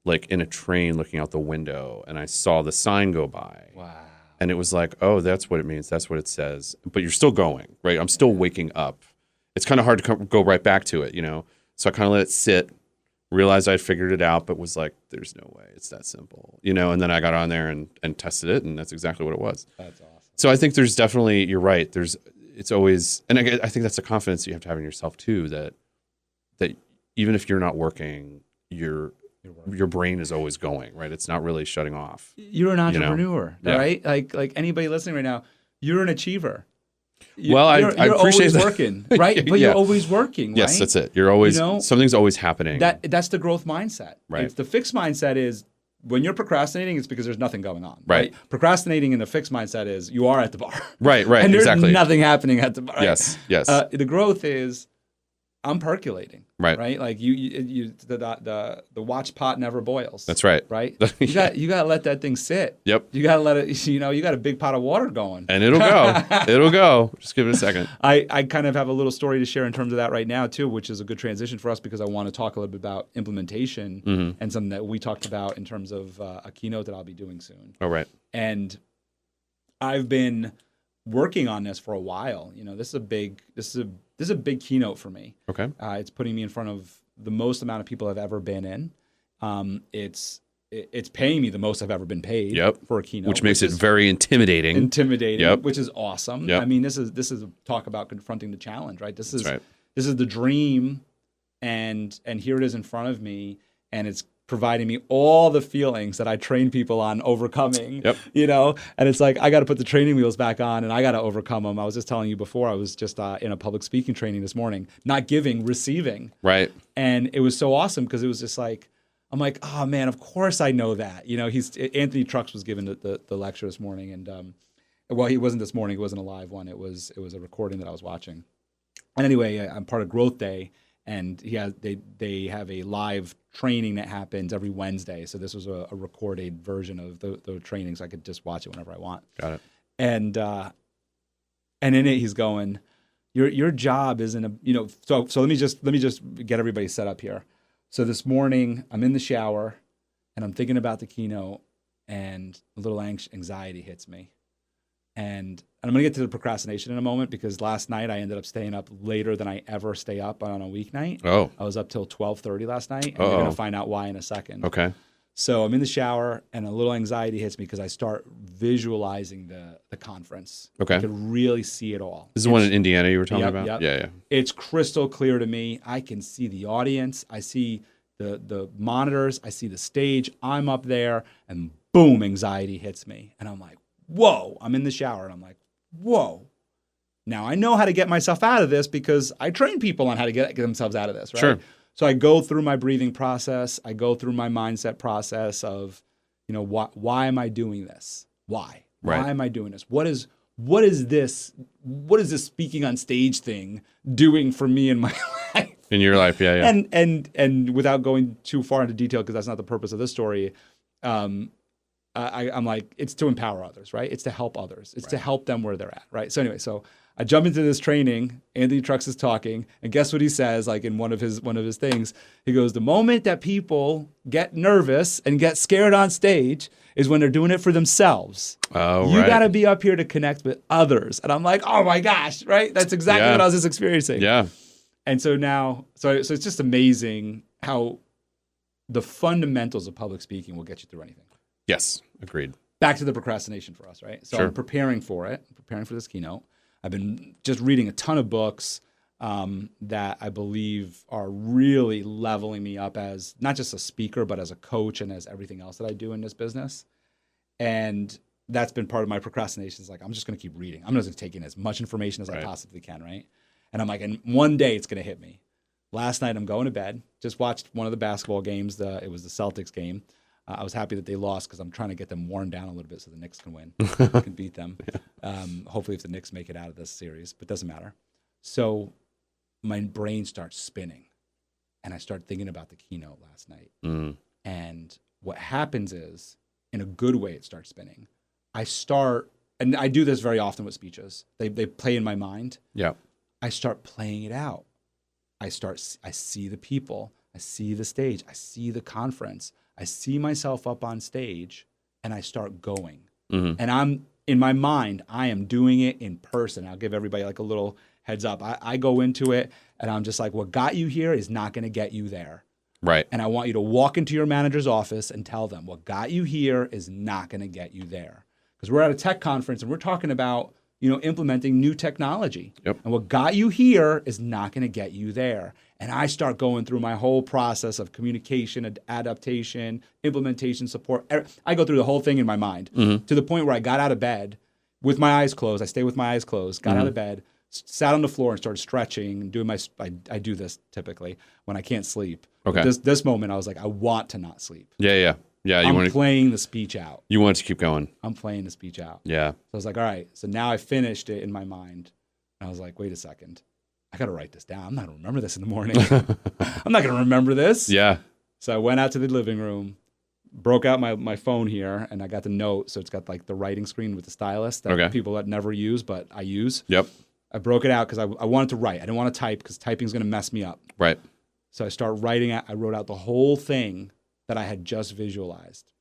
like in a train looking out the window, and I saw the sign go by. Wow. And it was like, oh, that's what it means. That's what it says. But you're still going, right? I'm still waking up. It's kind of hard to go right back to it, So I kind of let it sit, realized I'd figured it out, but was like, there's no way it's that simple, And then I got on there and tested it, and that's exactly what it was. That's awesome. So I think there's definitely, you're right. It's always, and I think that's the confidence you have to have in yourself too, that even if you're not working, your brain is always going, right? It's not really shutting off. You're an entrepreneur, right? Like anybody listening right now, you're an achiever. I you're appreciate always that. working, right? But you're always working, right? Yes, that's it. You're always, something's always happening. That's the growth mindset. Right. If the fixed mindset is when you're procrastinating, it's because there's nothing going on. Right. Procrastinating in the fixed mindset is you are at the bar. Right. And there's exactly. nothing happening at the bar. Yes. The growth is I'm percolating. Right. Like the watch pot never boils. That's right. Right. You got to let that thing sit. Yep. You got to let it. You got a big pot of water going. And it'll go. It'll go. Just give it a second. I kind of have a little story to share in terms of that right now too, which is a good transition for us because I want to talk a little bit about implementation and something that we talked about in terms of a keynote that I'll be doing soon. Oh, right. And I've been working on this for a while. This is a big keynote for me. Okay. It's putting me in front of the most amount of people I've ever been in. It's paying me the most I've ever been paid for a keynote, which makes it very intimidating. Which is awesome. Yep. I mean, this is a talk about confronting the challenge, right? This is right. This is the dream, and here it is in front of me, and it's providing me all the feelings that I train people on overcoming. Yep. And it's like I got to put the training wheels back on, and I got to overcome them. I was just telling you before, I was just in a public speaking training this morning, not giving, receiving. Right. And it was so awesome because it was just like, I'm like, oh man, of course I know that. Anthony Trucks was giving the lecture this morning, and well, he wasn't this morning. It wasn't a live one. It was a recording that I was watching. And anyway, I'm part of Growth Day, and they have a live training that happens every Wednesday. So this was a recorded version of the training, so I could just watch it whenever I want. Got it. And in it, he's going, your job isn't So let me just get everybody set up here. So this morning, I'm in the shower, and I'm thinking about the keynote, and a little anxiety hits me. And I'm going to get to the procrastination in a moment because last night I ended up staying up later than I ever stay up on a weeknight. Oh. I was up till 12:30 last night, and you're going to find out why in a second. Okay. So I'm in the shower, and a little anxiety hits me because I start visualizing the conference. Okay. I could really see it all. This is the one in Indiana you were telling me about? Yep. Yeah. It's crystal clear to me. I can see the audience. I see the monitors. I see the stage. I'm up there, and boom, anxiety hits me. And I'm like, whoa, I'm in the shower. And I'm like, whoa. Now I know how to get myself out of this because I train people on how to get themselves out of this, right? Sure. So I go through my breathing process. I go through my mindset process of, why am I doing this? Why? Right. Why am I doing this? What is this speaking on stage thing doing for me in my life? In your life, yeah. And without going too far into detail, because that's not the purpose of this story, I'm like, it's to empower others, right? It's to help others. It's to help them where they're at, right? So anyway, so I jump into this training. Anthony Trucks is talking, and guess what he says? Like in one of his things, he goes, "The moment that people get nervous and get scared on stage is when they're doing it for themselves. Oh, you right. got to be up here to connect with others." And I'm like, "Oh my gosh!" Right? That's exactly what I was just experiencing. Yeah. And so now, so it's just amazing how the fundamentals of public speaking will get you through anything. Yes, agreed. Back to the procrastination for us, right? So Sure. I'm preparing for this keynote. I've been just reading a ton of books that I believe are really leveling me up as not just a speaker, but as a coach and as everything else that I do in this business. And that's been part of my procrastination. Is like, I'm just going to keep reading. I'm just going to take in as much information as I possibly can, right? And I'm like, and one day it's going to hit me. Last night I'm going to bed, just watched one of the basketball games. It was the Celtics game. I was happy that they lost because I'm trying to get them worn down a little bit so the Knicks can win, can beat them. Hopefully if the Knicks make it out of this series, but it doesn't matter. So my brain starts spinning, and I start thinking about the keynote last night. And what happens is, in a good way, it starts spinning. And I do this very often with speeches. They play in my mind. Yeah. I start playing it out. I see the people. I see the stage. I see the conference. I see myself up on stage, and I start going. And I'm in my mind, I am doing it in person. I'll give everybody like a little heads up. I go into it, and I'm just like, what got you here is not going to get you there. Right. And I want you to walk into your manager's office and tell them what got you here is not going to get you there. Because we're at a tech conference, and we're talking about implementing new technology. Yep. And what got you here is not going to get you there. And I start going through my whole process of communication, adaptation, implementation, support. I go through the whole thing in my mind to the point where I got out of bed with my eyes closed. I stay with my eyes closed, got out of bed, sat on the floor and started stretching and doing I do this typically when I can't sleep. Okay. But this moment, I was like, I want to not sleep. Yeah. I'm playing the speech out. You want it to keep going. I'm playing the speech out. Yeah. So I was like, all right. So now I finished it in my mind. And I was like, wait a second. I got to write this down. I'm not going to remember this in the morning. I'm not going to remember this. Yeah. So I went out to the living room, broke out my phone here, and I got the note. So it's got like the writing screen with the stylus that people that never use, but I use. Yep. I broke it out because I wanted to write. I didn't want to type because typing is going to mess me up. Right. So I start writing out. I wrote out the whole thing that I had just visualized.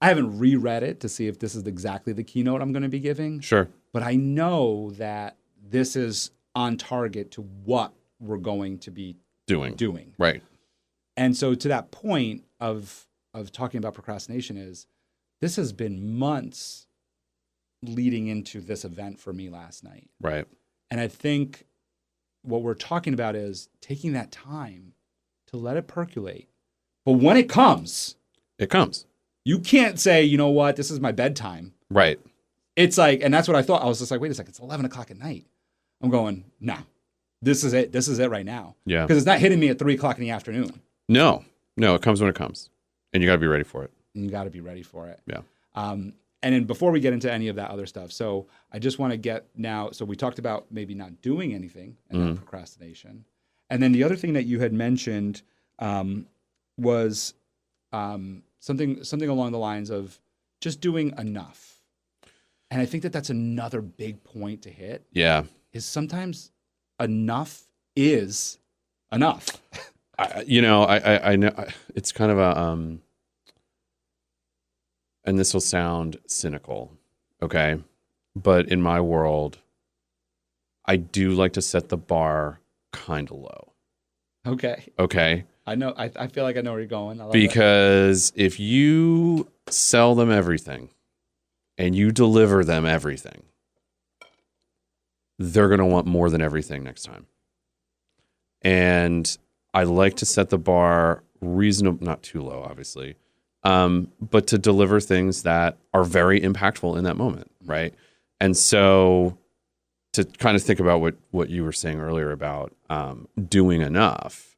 I haven't reread it to see if this is exactly the keynote I'm going to be giving. Sure. But I know that this is on target to what we're going to be doing. Right. And so to that point of talking about procrastination this has been months leading into this event for me last night. Right. And I think what we're talking about is taking that time to let it percolate. But when it comes. It comes. You can't say, you know what, this is my bedtime. Right. It's like, and that's what I thought. I was just like, wait a second, it's 11 o'clock at night. I'm going, nah, this is it. This is it right now. Yeah. Because it's not hitting me at 3 o'clock in the afternoon. No, it comes when it comes. And you got to be ready for it. Yeah. And then before we get into any of that other stuff, so I just want to get now, so we talked about maybe not doing anything and that procrastination. And then the other thing that you had mentioned was something along the lines of just doing enough. And I think that that's another big point to hit. Yeah. Is sometimes enough is enough. I know it's kind of a, and this will sound cynical, okay? But in my world, I do like to set the bar kind of low. Okay. I know. I feel like I know where you're going. I love because if you sell them everything and you deliver them everything, they're going to want more than everything next time. And I like to set the bar reasonable, not too low, obviously, but to deliver things that are very impactful in that moment, right? And so to kind of think about what you were saying earlier about doing enough,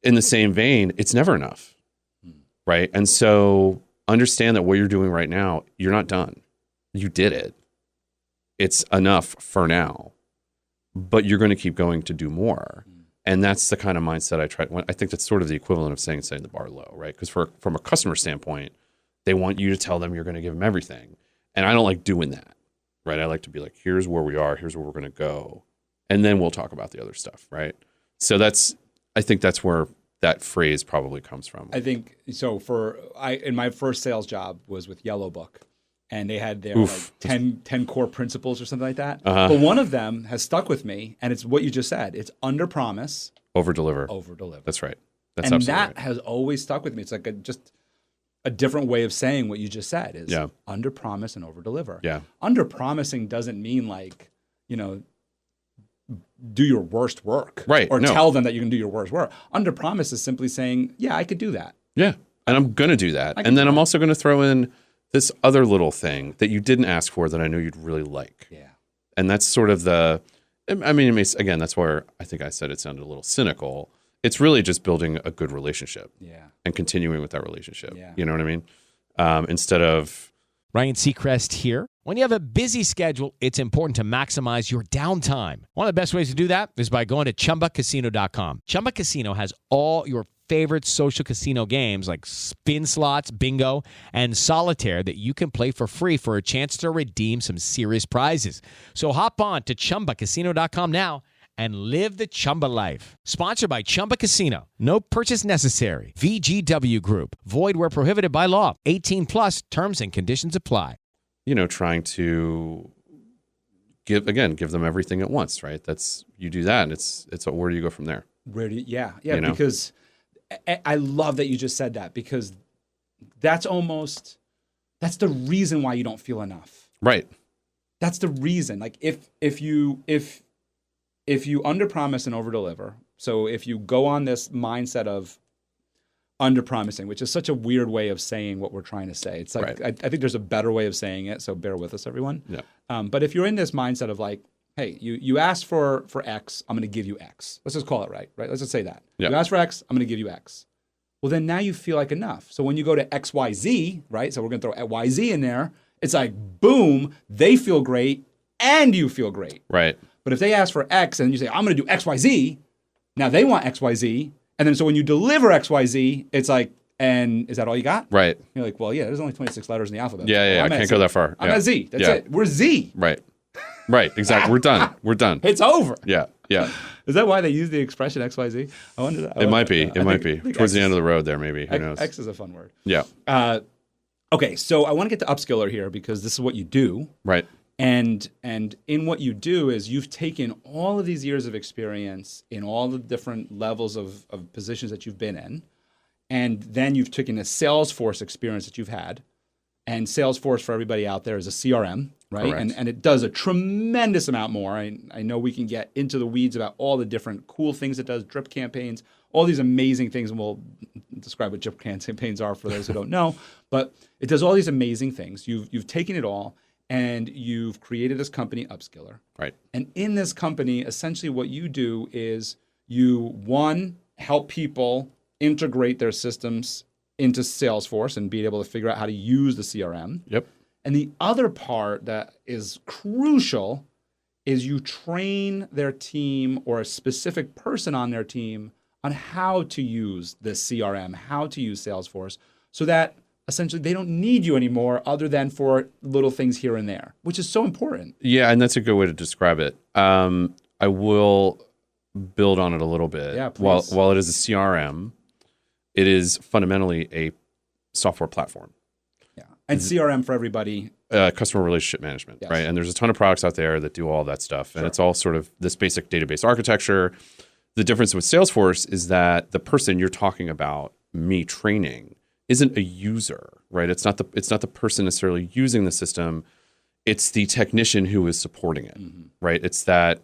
in the same vein, it's never enough, right? And so understand that what you're doing right now, you're not done. You did it. It's enough for now, but you're going to keep going to do more. And that's the kind of mindset I try. I think that's sort of the equivalent of setting the bar low, right? Because from a customer standpoint, they want you to tell them you're going to give them everything. And I don't like doing that, right? I like to be like, here's where we are, here's where we're going to go. And then we'll talk about the other stuff, right? So I think that's where that phrase probably comes from. I think so. In my first sales job was with Yellow Book, and they had their like 10 core principles or something like that. But one of them has stuck with me, and it's what you just said. It's under promise, over deliver. That's right. That's and absolutely that right. has always stuck with me. It's like just a different way of saying what you just said is under promise and over deliver. Yeah. Under promising doesn't mean like, do your worst work, right? Or tell them that you can do your worst work. Under promise is simply saying, yeah, I could do that. Yeah, and I'm going to do that. And then I'm also going to throw in this other little thing that you didn't ask for that I know you'd really like. Yeah. And that's sort of again, that's where I think I said it sounded a little cynical. It's really just building a good relationship. Yeah. And continuing with that relationship. Yeah. You know what I mean? Instead of... Ryan Seacrest here. When you have a busy schedule, it's important to maximize your downtime. One of the best ways to do that is by going to ChumbaCasino.com. Chumba Casino has all your favorite social casino games like spin slots, bingo, and solitaire that you can play for free for a chance to redeem some serious prizes. So hop on to ChumbaCasino.com now and live the Chumba life. Sponsored by Chumba Casino. No purchase necessary. VGW Group. Void where prohibited by law. 18 plus terms and conditions apply. Trying to give them everything at once, right? You do that, and it's where do you go from there? Because I love that you just said that, because that's the reason why you don't feel enough. Right. That's the reason. Like if you under promise and over deliver, so if you go on this mindset of under promising, which is such a weird way of saying what we're trying to say. It's like, I think there's a better way of saying it, so bear with us, everyone. Yeah. But if you're in this mindset of like, hey, you asked for X, I'm going to give you X. Let's just call it right? Let's just say that. Yeah. You asked for X, I'm going to give you X. Well, then now you feel like enough. So when you go to XYZ, right? So we're going to throw YZ in there. It's like, boom, they feel great and you feel great. Right. But if they ask for X and you say, I'm going to do XYZ, now they want XYZ. And then so when you deliver XYZ, it's like, and is that all you got? Right. You're like, well, yeah, there's only 26 letters in the alphabet. Yeah, I can't go that far. I'm at Z. That's it. We're Z. Right. Right, exactly. We're done. It's over. Yeah. Is that why they use the expression XYZ? I wonder that. It might be. Towards the end of the road there, maybe. Who X, knows? X is a fun word. Yeah. Okay, so I want to get to Upskiller here because this is what you do. Right. And in what you do is you've taken all of these years of experience in all the different levels of positions that you've been in, and then you've taken a Salesforce experience that you've had, and Salesforce for everybody out there is a CRM, right? Correct. And it does a tremendous amount more. I know we can get into the weeds about all the different cool things it does, drip campaigns, all these amazing things, and we'll describe what drip campaigns are for those who don't know. But it does all these amazing things. You've taken it all, and you've created this company, Upskiller. Right. And in this company, essentially what you do is you, one, help people integrate their systems into Salesforce and be able to figure out how to use the CRM. Yep. And the other part that is crucial is you train their team or a specific person on their team on how to use the CRM, how to use Salesforce, so that essentially they don't need you anymore other than for little things here and there, which is so important. Yeah, and that's a good way to describe it. I will build on it a little bit. Yeah, please. While it is a CRM, it is fundamentally a software platform. Yeah, and CRM for everybody. Customer relationship management, Yes. right? And there's a ton of products out there that do all that stuff. And it's all sort of this basic database architecture. The difference with Salesforce is that the person you're talking about, me training, isn't a user, right? It's not the person necessarily using the system. It's the technician who is supporting it, right? It's that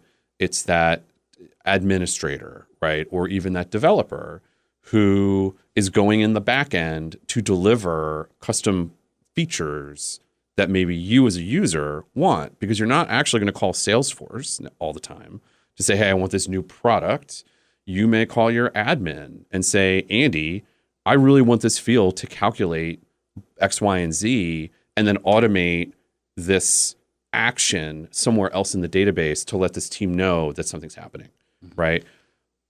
administrator, right? Or even that developer who is going in the back end to deliver custom features that maybe you as a user want, because you're not actually going to call Salesforce all the time to say, hey, I want this new product. You may call your admin and say, Andy, I really want this field to calculate X, Y, and Z, and then automate this action somewhere else in the database to let this team know that something's happening, right?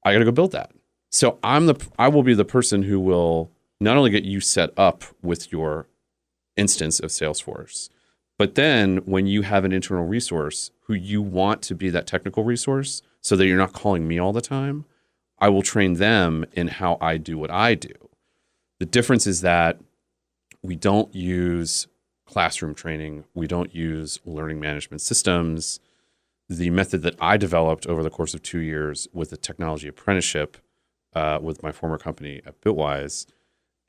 I got to go build that. So I will be the person who will not only get you set up with your instance of Salesforce, but then when you have an internal resource who you want to be that technical resource so that you're not calling me all the time, I will train them in how I do what I do. The difference is that we don't use classroom training. We don't use learning management systems. The method that I developed over the course of 2 years with a technology apprenticeship with my former company at Bitwise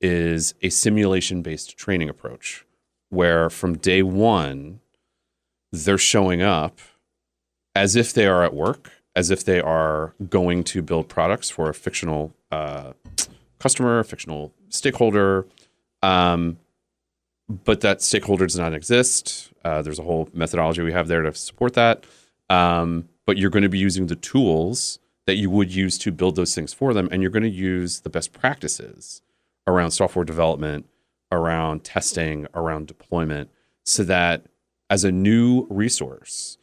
is a simulation-based training approach, where from day one, they're showing up as if they are at work, as if they are going to build products for a fictional customer, a fictional stakeholder, but that stakeholder does not exist. There's a whole methodology we have there to support that. But you're going to be using the tools that you would use to build those things for them, and you're going to use the best practices around software development, around testing, around deployment, so that as a new resource,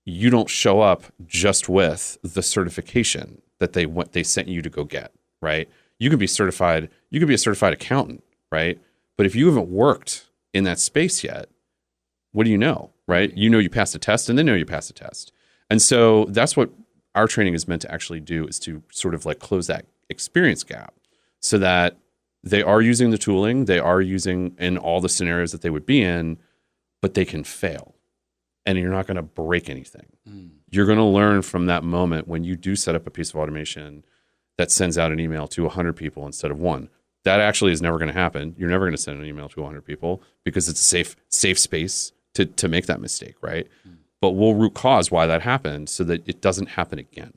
you don't show up just with the certification that they sent you to go get, right? You can be certified, you could be a certified accountant, right? But if you haven't worked in that space yet, what do you know, right? You know you passed a test, and they know you passed a test. And so that's what our training is meant to actually do, is to sort of like close that experience gap so that they are using the tooling, they are using in all the scenarios that they would be in, but they can fail. And you're not going to break anything. You're going to learn from that moment when you do set up a piece of automation that sends out an email to 100 people instead of one. That actually is never going to happen. You're never going to send an email to 100 people because it's a safe space to make that mistake, right? But we'll root cause why that happened so that it doesn't happen again.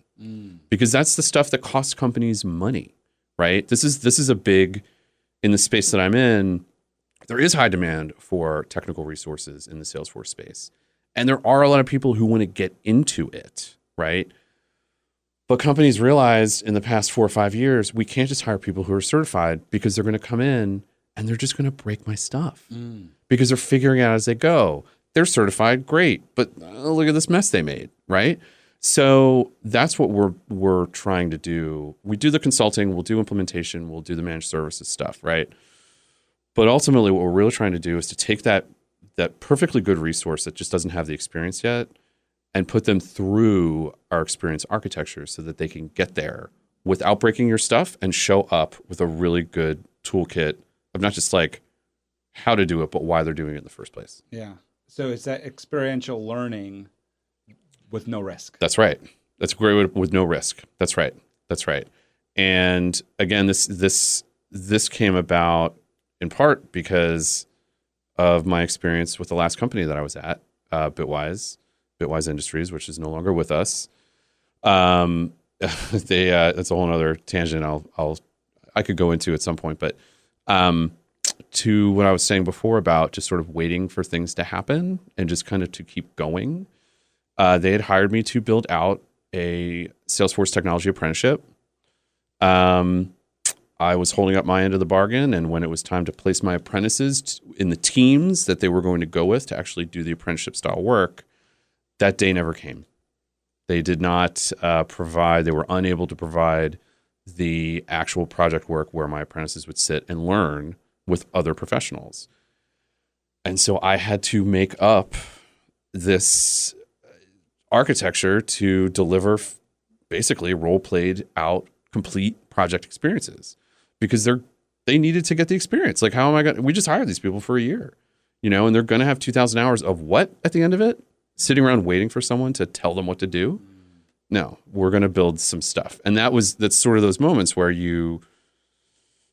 Because that's the stuff that costs companies money, right? This is a big, in the space that I'm in, there is high demand for technical resources in the Salesforce space. And there are a lot of people who want to get into it, right? But companies realized in the past 4 or 5 years, we can't just hire people who are certified, because they're going to come in and they're just going to break my stuff because they're figuring out as they go. They're certified, great, but look at this mess they made, right? So that's what we're trying to do. We do the consulting, we'll do implementation, we'll do the managed services stuff, right? But ultimately, what we're really trying to do is to take that perfectly good resource that just doesn't have the experience yet and put them through our experience architecture so that they can get there without breaking your stuff and show up with a really good toolkit of not just like how to do it, but why they're doing it in the first place. Yeah. So it's that experiential learning with no risk. That's right. That's great with no risk. That's right. And again, this came about in part because of my experience with the last company that I was at, Bitwise Industries, which is no longer with us. That's a whole other tangent I could go into at some point, but to what I was saying before about just sort of waiting for things to happen and just kind of to keep going. They had hired me to build out a Salesforce technology apprenticeship. I was holding up my end of the bargain, and when it was time to place my apprentices in the teams that they were going to go with to actually do the apprenticeship style work, that day never came. They did not provide, they were unable to provide the actual project work where my apprentices would sit and learn with other professionals. And so I had to make up this architecture to deliver basically role-played out complete project experiences, because they needed to get the experience. Like, how am I going to, we just hired these people for a year, and they're going to have 2,000 hours of what at the end of it? Sitting around waiting for someone to tell them what to do? No, we're going to build some stuff. And that's sort of those moments where you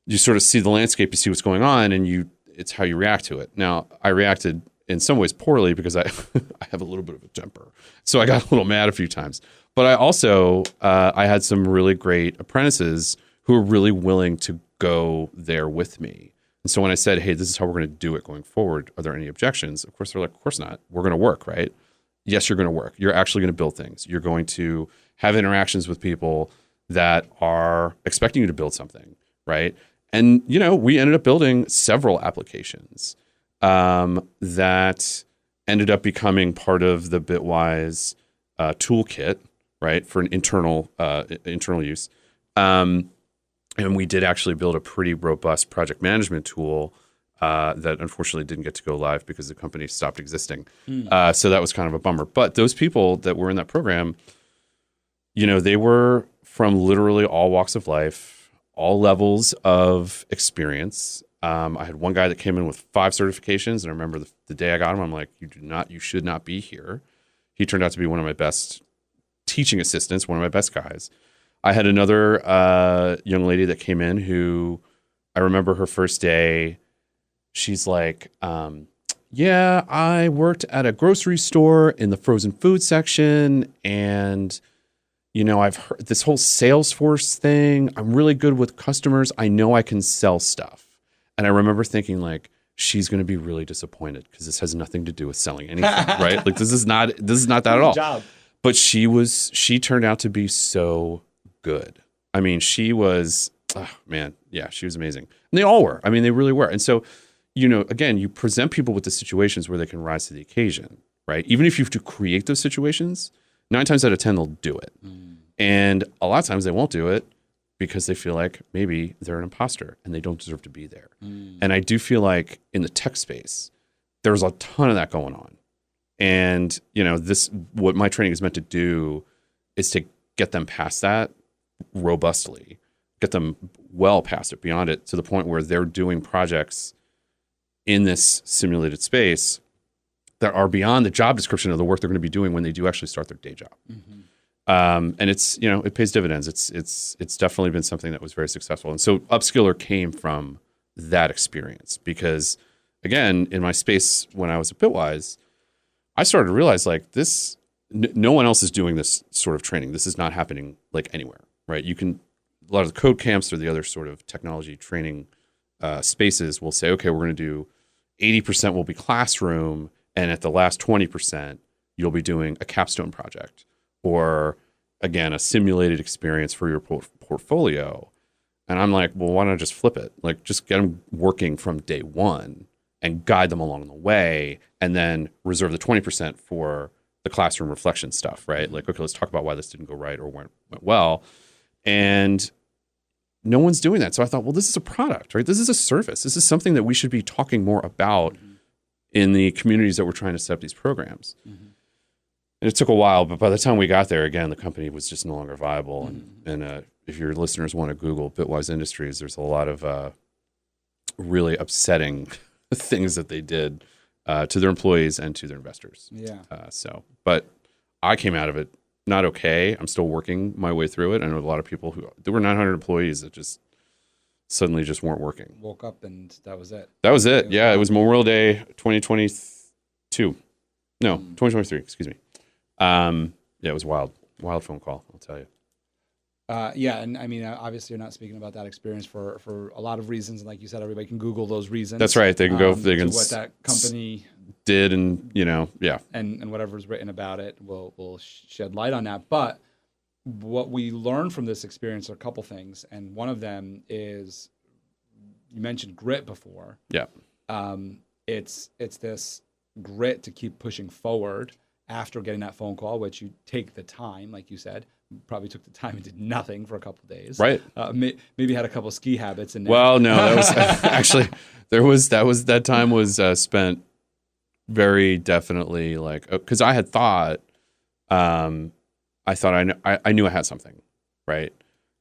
sort of see the landscape, you see what's going on, and it's how you react to it. Now, I reacted in some ways poorly because I have a little bit of a temper. So I got a little mad a few times. But I also, I had some really great apprentices who are really willing to go there with me. And so when I said, hey, this is how we're going to do it going forward, are there any objections? Of course, they're like, of course not. We're going to work, right? Yes, you're going to work. You're actually going to build things. You're going to have interactions with people that are expecting you to build something, right? And, we ended up building several applications that ended up becoming part of the Bitwise toolkit, right, for an internal use. And we did actually build a pretty robust project management tool that unfortunately didn't get to go live because the company stopped existing. So that was kind of a bummer. But those people that were in that program, they were from literally all walks of life, all levels of experience. I had one guy that came in with 5 certifications, and I remember the day I got him, I'm like, you should not be here. He turned out to be one of my best teaching assistants, one of my best guys. I had another young lady that came in who I remember her first day. She's like, yeah, I worked at a grocery store in the frozen food section, and I've heard this whole Salesforce thing. I'm really good with customers. I know I can sell stuff. And I remember thinking, like, she's going to be really disappointed because this has nothing to do with selling anything, right? Like, this is not that at all. Job. But she turned out to be so good. I mean, she was, she was amazing. And they all were. I mean, they really were. And so, again, you present people with the situations where they can rise to the occasion, right? Even if you have to create those situations, 9 times out of 10, they'll do it. And a lot of times they won't do it because they feel like maybe they're an imposter and they don't deserve to be there. And I do feel like in the tech space, there's a ton of that going on. And, what my training is meant to do is to get them past that robustly, get them well past it, beyond it, to the point where they're doing projects in this simulated space that are beyond the job description of the work they're going to be doing when they do actually start their day job. And it's, it pays dividends. It's definitely been something that was very successful. And so Upskiller came from that experience because, again, in my space when I was at Bitwise, I started to realize like this, no one else is doing this sort of training. This is not happening like anywhere, right? A lot of the code camps or the other sort of technology training spaces will say, okay, we're going to do 80% will be classroom. And at the last 20%, you'll be doing a capstone project or, again, a simulated experience for your portfolio. And I'm like, well, why not just flip it? Like, just get them working from day one and guide them along the way, and then reserve the 20% for the classroom reflection stuff, right? Like, okay, let's talk about why this didn't go right or went well. And no one's doing that. So I thought, well, this is a product, right? This is a service. This is something that we should be talking more about in the communities that we're trying to set up these programs. And it took a while, but by the time we got there, again, the company was just no longer viable. And if your listeners want to Google Bitwise Industries, there's a lot of really upsetting things that they did to their employees and to their investors. But I came out of it not okay. I'm still working my way through it. I know a lot of people there were 900 employees that just suddenly just weren't working. Woke up and that was it. That was it. Yeah, it was Memorial Day 2022. No, 2023, excuse me. It was wild phone call, I'll tell you. And I mean, obviously, you're not speaking about that experience for a lot of reasons, and like you said, everybody can Google those reasons. That's right. They can go. They can what that company did, and and whatever's written about it will shed light on that. But what we learned from this experience are a couple things, and one of them is you mentioned grit before. Yeah. It's this grit to keep pushing forward after getting that phone call, which you take the time, like you said. Probably took the time and did nothing for a couple of days. Right. Maybe had a couple of ski habits. Well, no, that was actually that time was spent very definitely like, because I had thought, I knew I had something, right?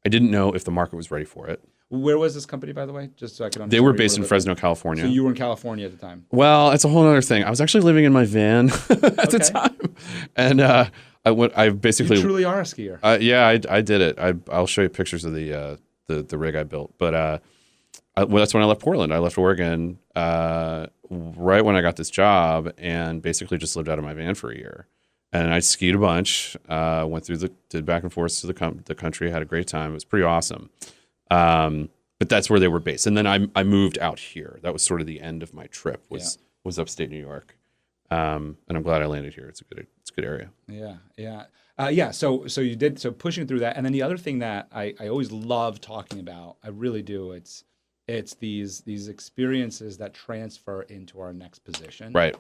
I didn't know if the market was ready for it. Where was this company, by the way? Just so I could understand. They were based in Fresno, California. So you were in California at the time. Well, it's a whole other thing. I was actually living in my van at the time, and I basically. You truly are a skier. Yeah, I did it. I'll show you pictures of the rig I built. But that's when I left Portland. I left Oregon right when I got this job, and basically just lived out of my van for a year. And I skied a bunch. Did back and forth to the country. Had a great time. It was pretty awesome. But that's where they were based. And then I moved out here. That was sort of the end of my trip. Was upstate New York. And I'm glad I landed here. It's a good area. Yeah. So you did, so pushing through that. And then the other thing that I always love talking about, I really do, it's these experiences that transfer into our next position. Right.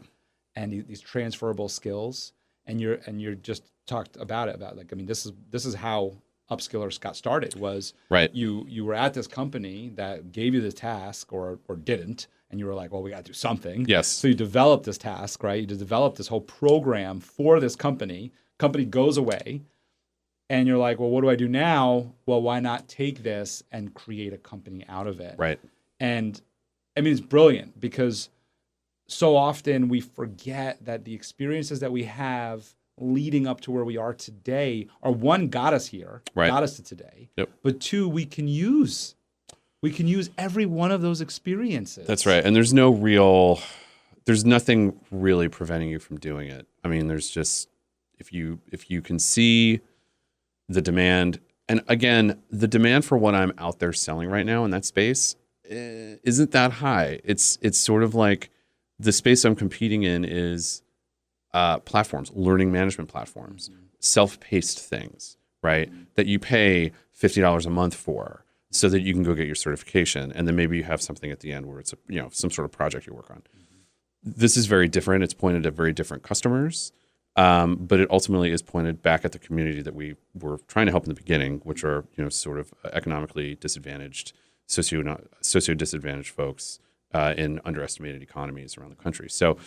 And these transferable skills. And you're just talked about it, about like, I mean, this is how Upskillers got started, was right. You were at this company that gave you the task or didn't, and you were like, well, we got to do something. Yes. So you developed this task, right? You developed this whole program for this company. Company goes away, and you're like, well, what do I do now? Well, why not take this and create a company out of it? Right. And I mean, it's brilliant, because so often we forget that the experiences that we have leading up to where we are today are, one, got us here, right. got us to today. Yep. But two, we can use every one of those experiences. That's right. And there's nothing really preventing you from doing it. I mean, there's just, if you can see the demand, and again, the demand for what I'm out there selling right now in that space isn't that high. It's sort of like the space I'm competing in is platforms, learning management platforms, self-paced things, right? That you pay $50 a month for, so that you can go get your certification, and then maybe you have something at the end where it's some sort of project you work on. This is very different. It's pointed at very different customers, but it ultimately is pointed back at the community that we were trying to help in the beginning, which are sort of economically disadvantaged, socio-disadvantaged folks in underestimated economies around the country. So.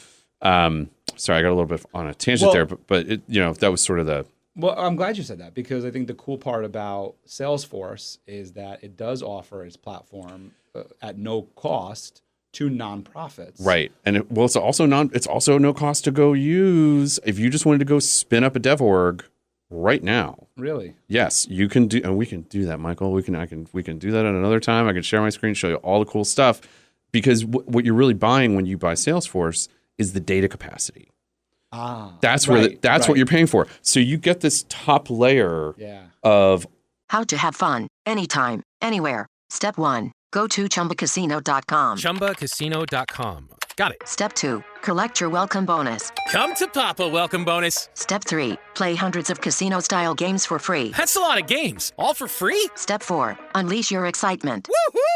Sorry, I got a little bit on a tangent there, but that was sort of the. Well, I'm glad you said that, because I think the cool part about Salesforce is that it does offer its platform at no cost to nonprofits. Right, and it's also no cost to go use if you just wanted to go spin up a dev org right now. Really? Yes, you can do, and we can do that, Michael. We can do that at another time. I can share my screen, show you all the cool stuff, because what you're really buying when you buy Salesforce is the data capacity. That's what you're paying for. So you get this top layer of how to have fun anytime, anywhere. Step 1, go to ChumbaCasino.com. ChumbaCasino.com. Got it. Step 2, collect your welcome bonus. Come to Papa welcome bonus. Step 3, play hundreds of casino-style games for free. That's a lot of games, all for free? Step 4, unleash your excitement. Woohoo!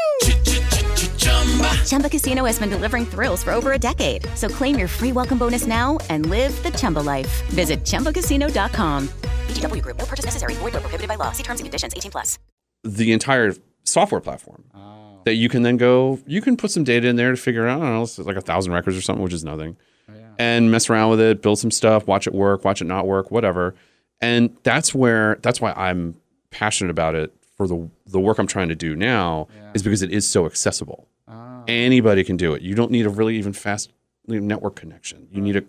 Chumba Casino has been delivering thrills for over a decade. So claim your free welcome bonus now and live the Chumba life. Visit ChumbaCasino.com. VGW Group. No purchase necessary. Void where prohibited by law. See terms and conditions. 18+. The entire software platform that you can then you can put some data in there to figure out, I don't know, it's like 1,000 records or something, which is nothing. And mess around with it, build some stuff, watch it work, watch it not work, whatever. And that's why I'm passionate about it for the work I'm trying to do now, is because it is so accessible. Anybody can do it. You don't need a really even fast network connection. You need a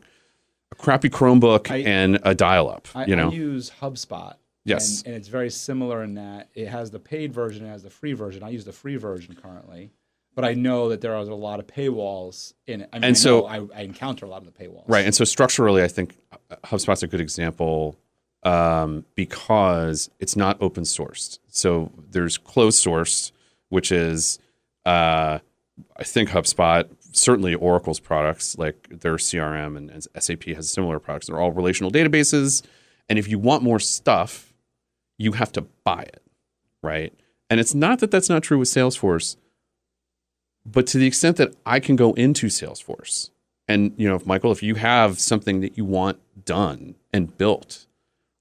crappy Chromebook and a dial-up. I use HubSpot. Yes. And it's very similar in that it has the paid version, it has the free version. I use the free version currently, but I know that there are a lot of paywalls in it. I encounter a lot of the paywalls. Right. And so structurally, I think HubSpot's a good example because it's not open sourced. So there's closed sourced, which is, I think HubSpot, certainly Oracle's products, like their CRM and SAP has similar products. They're all relational databases. And if you want more stuff, you have to buy it, right? And it's not that that's not true with Salesforce, but to the extent that I can go into Salesforce and, Michael, if you have something that you want done and built,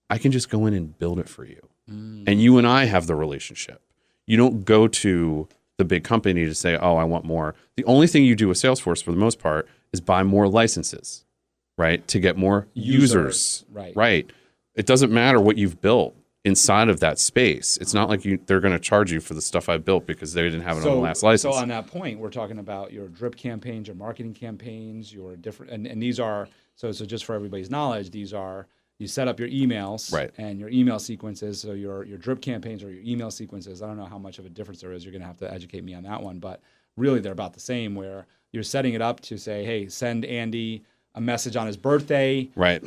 I can just go in and build it for you. And you and I have the relationship. You don't go to the big company to say, oh, I want more. The only thing you do with Salesforce for the most part is buy more licenses, right? To get more users. Right. It doesn't matter what you've built inside of that space. It's not like they're going to charge you for the stuff I built because they didn't have it on the last license. So on that point, we're talking about your drip campaigns, your marketing campaigns, your different, and these are, so just for everybody's knowledge, these are, you set up your emails and your email sequences. So your drip campaigns or your email sequences, I don't know how much of a difference there is. You're going to have to educate me on that one. But really, they're about the same, where you're setting it up to say, hey, send Andy a message on his birthday. Right.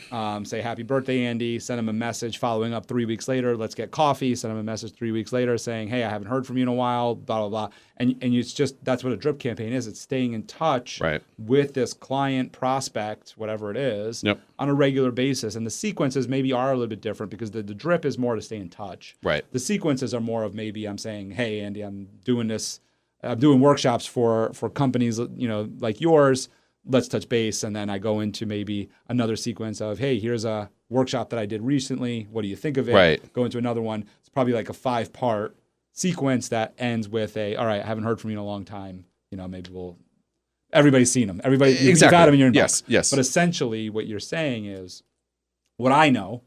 Say, happy birthday, Andy. Send him a message following up 3 weeks later. Let's get coffee. Send him a message 3 weeks later saying, hey, I haven't heard from you in a while, blah, blah, blah. And it's just, that's what a drip campaign is. It's staying in touch with this client, prospect, whatever it is, on a regular basis. And the sequences maybe are a little bit different because the drip is more to stay in touch. Right. The sequences are more of maybe I'm saying, hey, Andy, I'm doing this. I'm doing workshops for companies, like yours. Let's touch base. And then I go into maybe another sequence of, hey, here's a workshop that I did recently. What do you think of it? Right. Go into another one. It's probably like a 5-part sequence that ends with all right, I haven't heard from you in a long time. Maybe everybody's seen them. You've had them in your inbox. Yes. But essentially what you're saying is, what I know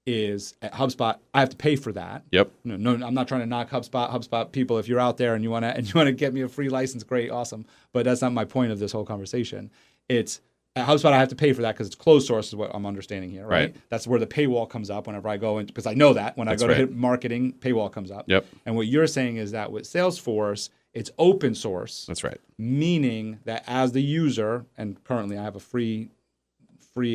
is at HubSpot, I have to pay for that. Yep. No, I'm not trying to knock HubSpot. HubSpot people, if you're out there and you want to get me a free license, great, awesome. But that's not my point of this whole conversation. It's at HubSpot, I have to pay for that because it's closed source is what I'm understanding here, right? That's where the paywall comes up whenever I go in, because I know that when I go to hit marketing, paywall comes up. Yep. And what you're saying is that with Salesforce, it's open source. That's right. Meaning that as the user, and currently I have a free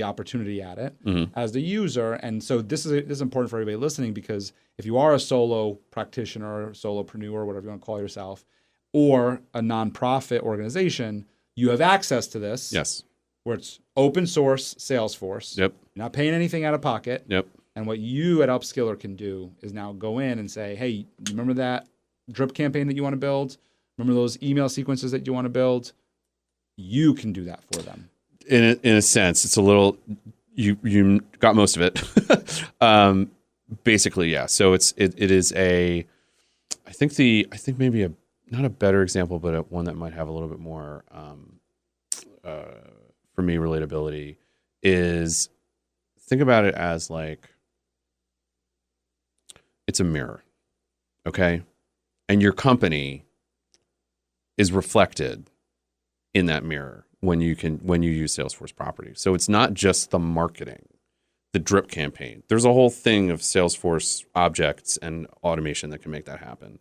opportunity at it as the user. And so this is important for everybody listening, because if you are a solo practitioner, solopreneur, whatever you want to call yourself, or a nonprofit organization, you have access to this. Yes. Where it's open source Salesforce. Yep. You're not paying anything out of pocket. Yep. And what you at Upskiller can do is now go in and say, hey, you remember that drip campaign that you want to build? Remember those email sequences that you want to build? You can do that for them. In a sense, it's a little, you got most of it. Basically, yeah. So it is I think maybe not a better example, but one that might have a little bit more, for me, relatability is, think about it as like, it's a mirror, okay? And your company is reflected in that mirror when you use Salesforce property. So it's not just the marketing, the drip campaign. There's a whole thing of Salesforce objects and automation that can make that happen.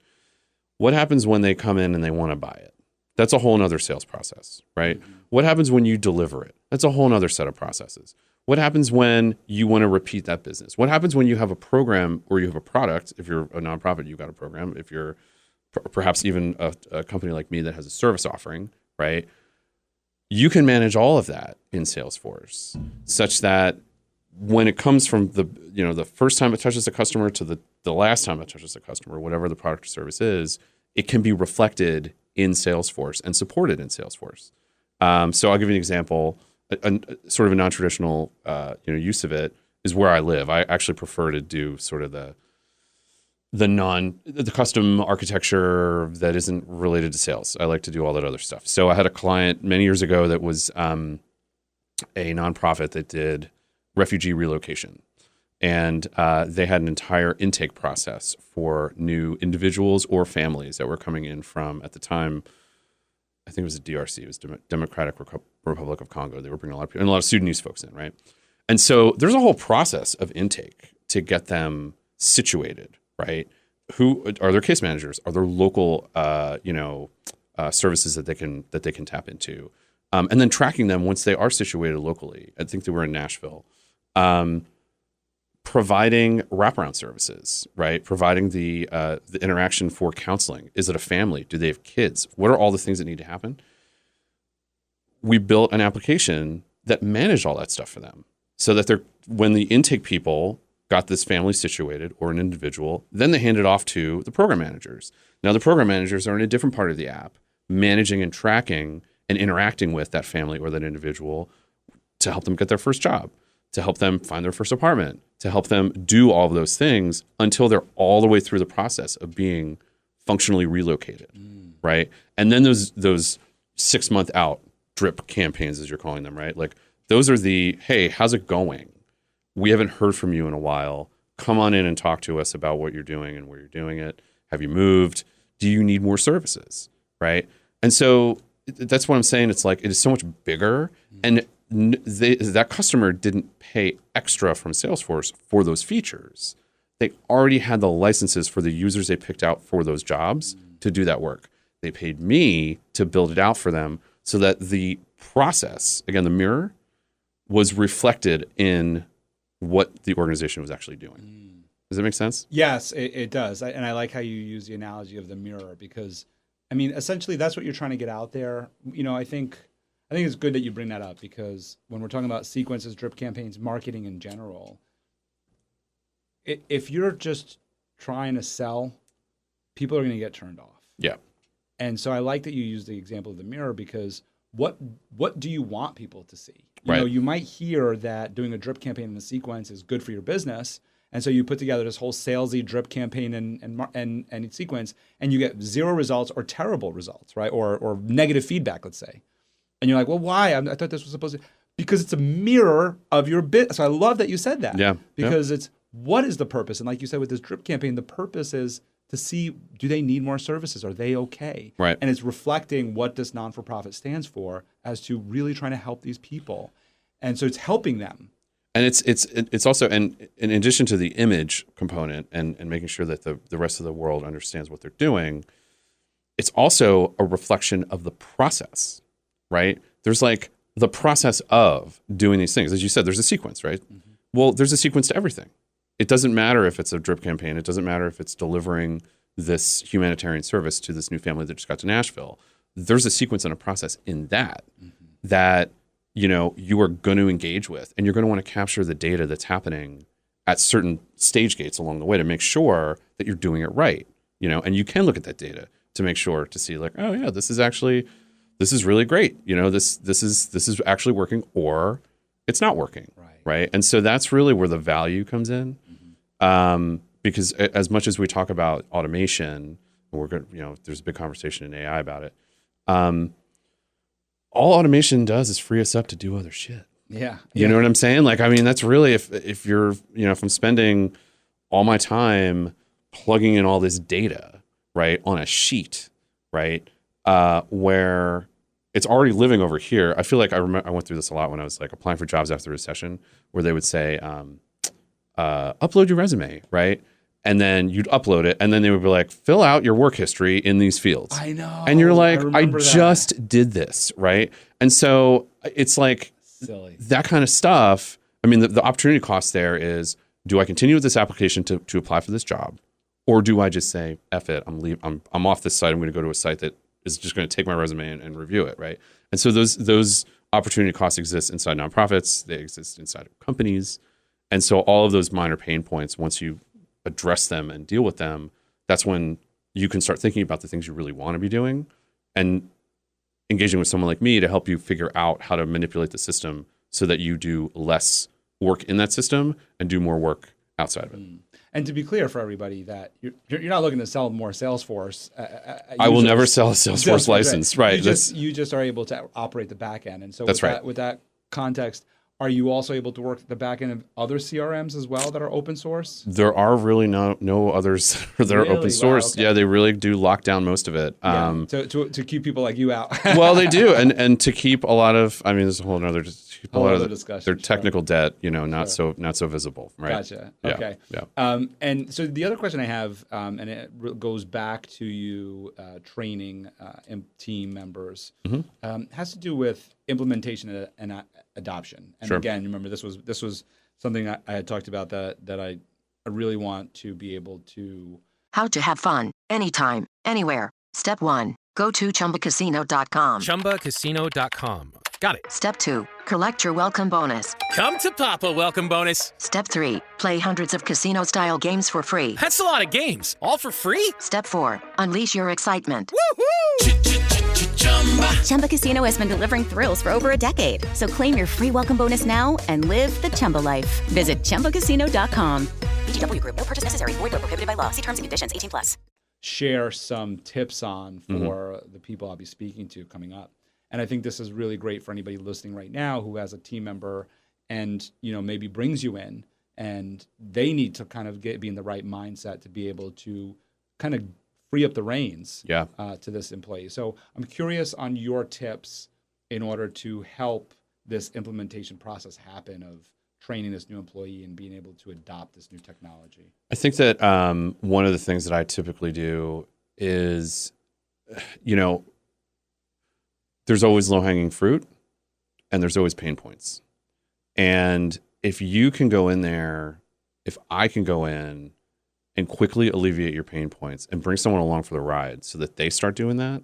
What happens when they come in and they want to buy it? That's a whole nother sales process, right? Mm-hmm. What happens when you deliver it? That's a whole nother set of processes. What happens when you want to repeat that business? What happens when you have a program or you have a product? If you're a nonprofit, you've got a program. If you're perhaps even a company like me that has a service offering, right? You can manage all of that in Salesforce, such that when it comes from the first time it touches a customer to the last time it touches a customer, whatever the product or service is, it can be reflected in Salesforce and supported in Salesforce. So I'll give you an example. A sort of a non-traditional use of it is where I live. I actually prefer to do sort of the custom architecture that isn't related to sales. I like to do all that other stuff. So I had a client many years ago that was a nonprofit that did refugee relocation. And they had an entire intake process for new individuals or families that were coming in from, at the time, I think it was the DRC, it was Democratic Republic of Congo. They were bringing a lot of people, and a lot of Sudanese folks in, right? And so there's a whole process of intake to get them situated, right? Who are their case managers? Are there local, services that they can tap into, and then tracking them once they are situated locally. I think they were in Nashville, providing wraparound services, right? Providing the interaction for counseling. Is it a family? Do they have kids? What are all the things that need to happen? We built an application that managed all that stuff for them, so that when the intake people got this family situated or an individual, then they hand it off to the program managers. Now the program managers are in a different part of the app, managing and tracking and interacting with that family or that individual to help them get their first job, to help them find their first apartment, to help them do all of those things until they're all the way through the process of being functionally relocated, right? And then those 6 month out drip campaigns, as you're calling them, right? Like those are hey, how's it going? We haven't heard from you in a while. Come on in and talk to us about what you're doing and where you're doing it. Have you moved? Do you need more services, right? And so that's what I'm saying. It's like, it is so much bigger, and that customer didn't pay extra from Salesforce for those features. They already had the licenses for the users they picked out for those jobs to do that work. They paid me to build it out for them so that the process, again, the mirror, was reflected in what the organization was actually doing. Does that make sense? Yes, it does. And I like how you use the analogy of the mirror because, I mean, essentially that's what you're trying to get out there. You know, I think it's good that you bring that up because when we're talking about sequences, drip campaigns, marketing in general, if you're just trying to sell, people are going to get turned off. Yeah. And so I like that you use the example of the mirror because what do you want people to see? You Right. know, you might hear that doing a drip campaign in a sequence is good for your business. And so you put together this whole salesy drip campaign and sequence, and you get zero results or terrible results, right? Or negative feedback, let's say. And you're like, well, why? I thought this was supposed to, because it's a mirror of your bit. So I love that you said that. Yeah. Because it's, what is the purpose? And like you said with this drip campaign, the purpose is to see, do they need more services? Are they okay? Right. And it's reflecting what this non-for-profit stands for as to really trying to help these people. And so it's helping them. And it's also, and in addition to the image component and making sure that the rest of the world understands what they're doing, it's also a reflection of the process, right? There's like the process of doing these things. As you said, there's a sequence, right? Mm-hmm. Well, there's a sequence to everything. It doesn't matter if it's a drip campaign. It doesn't matter if it's delivering this humanitarian service to this new family that just got to Nashville. There's a sequence and a process in that that, you know, you are going to engage with, and you're going to want to capture the data that's happening at certain stage gates along the way to make sure that you're doing it right, you know, and you can look at that data to make sure to see like, oh yeah, this is really great. You know, this is actually working, or it's not working. Right. And so that's really where the value comes in. Because as much as we talk about automation, and we're going, you know, there's a big conversation in AI about it. All automation does is free us up to do other shit. Yeah. You know what I'm saying? Like, I mean, that's really, if you're, you know, if I'm spending all my time plugging in all this data, right, on a sheet, right, where it's already living over here. I feel like I went through this a lot when I was like applying for jobs after the recession, where they would say, upload your resume, right? And then you'd upload it, and then they would be like, fill out your work history in these fields. I know. And you're like, I remember that. just did this, right? And so it's like silly. That kind of stuff. I mean, the opportunity cost there is, do I continue with this application to apply for this job? Or do I just say, F it, I'm off this site, I'm going to go to a site that is just going to take my resume and review it, right? And so those opportunity costs exist inside nonprofits, they exist inside of companies. And so all of those minor pain points, once you address them and deal with them, that's when you can start thinking about the things you really want to be doing and engaging with someone like me to help you figure out how to manipulate the system so that you do less work in that system and do more work outside of it. And to be clear for everybody, that you're not looking to sell more Salesforce. I will never sell a Salesforce license, right? You just are able to operate the back end. And so that's right. With that context, are you also able to work the back end of other CRMs as well that are open source? There are really no others that are open source. Wow, okay. Yeah, they really do lock down most of it. To keep people like you out. Well, they do, and to keep a lot of, I mean, there's a whole other discussion. Their technical debt, you know, not so visible, right? Gotcha. Okay. Yeah. And so the other question I have, and it goes back to you training team members, has to do with implementation and adoption. And again, remember this was something I had talked about that I really want to be able to. How to have fun anytime, anywhere. Step 1. Go to ChumbaCasino.com. ChumbaCasino.com. Got it. Step 2. Collect your welcome bonus. Come to Papa welcome bonus. Step 3. Play hundreds of casino-style games for free. That's a lot of games. All for free? Step 4. Unleash your excitement. Woohoo! Chumba Casino has been delivering thrills for over a decade. So claim your free welcome bonus now and live the Chumba life. Visit ChumbaCasino.com. VGW Group. No purchase necessary. Void where prohibited by law. See terms and conditions. 18+. Share some tips on for the people I'll be speaking to coming up. And I think this is really great for anybody listening right now who has a team member and, you know, maybe brings you in and they need to kind of be in the right mindset to be able to kind of free up the reins to this employee. So I'm curious on your tips in order to help this implementation process happen of training this new employee and being able to adopt this new technology. I think that one of the things that I typically do is, you know, there's always low-hanging fruit and there's always pain points. And if you can go in there, if I can go in and quickly alleviate your pain points and bring someone along for the ride so that they start doing that,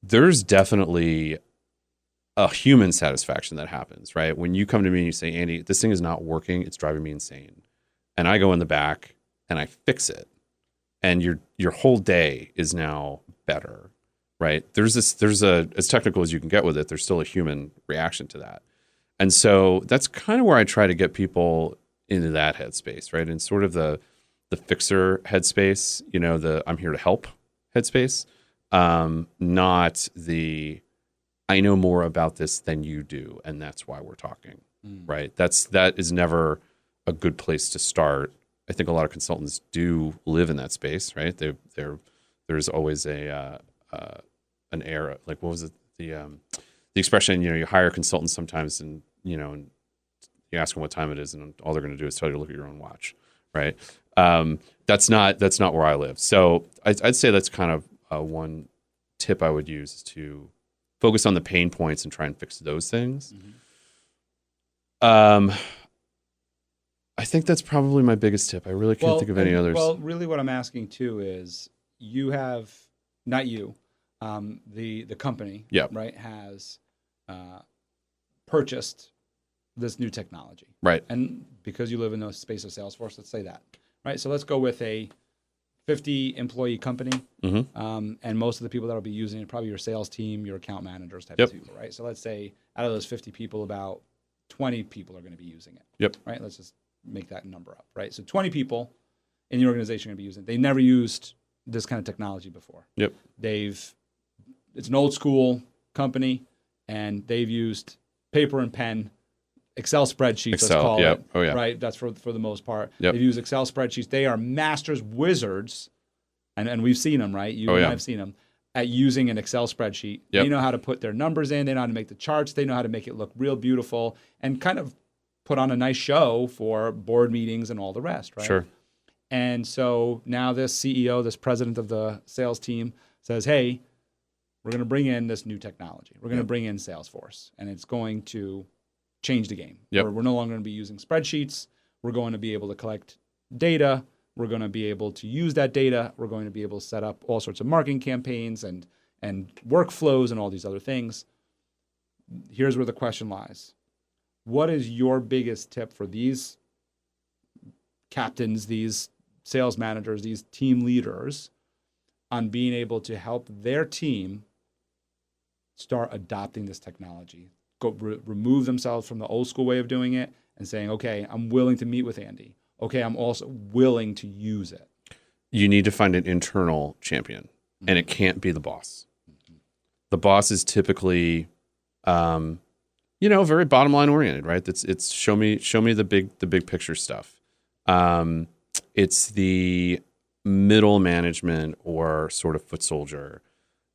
there's definitely a human satisfaction that happens, right? When you come to me and you say, Andy, this thing is not working, it's driving me insane. And I go in the back and I fix it. And your whole day is now better, right? There's as technical as you can get with it, there's still a human reaction to that. And so that's kind of where I try to get people into that headspace, right? And sort of the fixer headspace, the I'm here to help headspace, not the I know more about this than you do, and that's why we're talking, right? That is never a good place to start. I think a lot of consultants do live in that space, right? There's always an era, like what was it, the expression, you hire consultants sometimes, and and you ask them what time it is, and all they're going to do is tell you to look at your own watch, right? That's not where I live. So I'd say that's kind of one tip I would use is to focus on the pain points and try and fix those things. I think that's probably my biggest tip. I really can't think of any others. Well, really what I'm asking too is you have, not you, the company, right, has purchased this new technology. Right. And because you live in the space of Salesforce, let's say that, right? So let's go with a 50 employee company. And most of the people that will be using it, probably your sales team, your account managers type of people, right? So let's say out of those 50 people, about 20 people are going to be using it. Right. Let's just make that number up, right? So 20 people in the organization are going to be using it. They never used this kind of technology before. It's an old school company, and they've used paper and pen, Excel spreadsheets, let's call it. Right? That's for the most part. They've used Excel spreadsheets. They are masters, wizards, and we've seen them, right? You and I have seen them, at using an Excel spreadsheet. They know how to put their numbers in. They know how to make the charts. They know how to make it look real beautiful and kind of put on a nice show for board meetings and all the rest, right? Sure. And so now this CEO, this president of the sales team says, hey, we're going to bring in this new technology. We're going to bring in Salesforce, and it's going to change the game. We're no longer going to be using spreadsheets. We're going to be able to collect data. We're going to be able to use that data. We're going to be able to set up all sorts of marketing campaigns and workflows and all these other things. Here's where the question lies. What is your biggest tip for these captains, these sales managers, these team leaders on being able to help their team start adopting this technology? Remove themselves from the old school way of doing it and saying, okay, I'm willing to meet with Andy. Okay, I'm also willing to use it. You need to find an internal champion, and it can't be the boss. The boss is typically, very bottom line oriented, right? It's show me the big picture stuff. It's the middle management or sort of foot soldier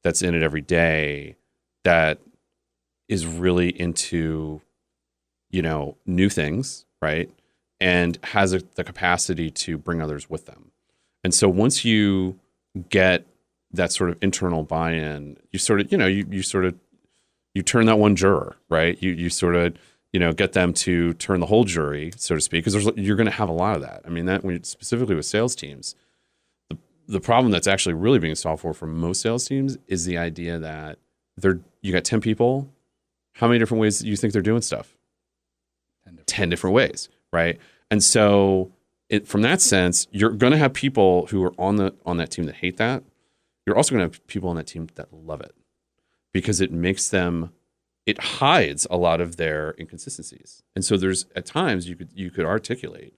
that's in it every day that is really into, new things, right? And has the capacity to bring others with them. And so once you get that sort of internal buy-in, you sort of, you turn that one juror, right? You sort of, get them to turn the whole jury, so to speak, because you're going to have a lot of that. I mean, that specifically with sales teams, the problem that's actually really being solved for most sales teams is the idea that you got 10 people. How many different ways do you think they're doing stuff? 10 different ways, right? And so from that sense, you're going to have people who are on that team that hate that. You're also going to have people on that team that love it because it hides a lot of their inconsistencies. And so there's at times you could articulate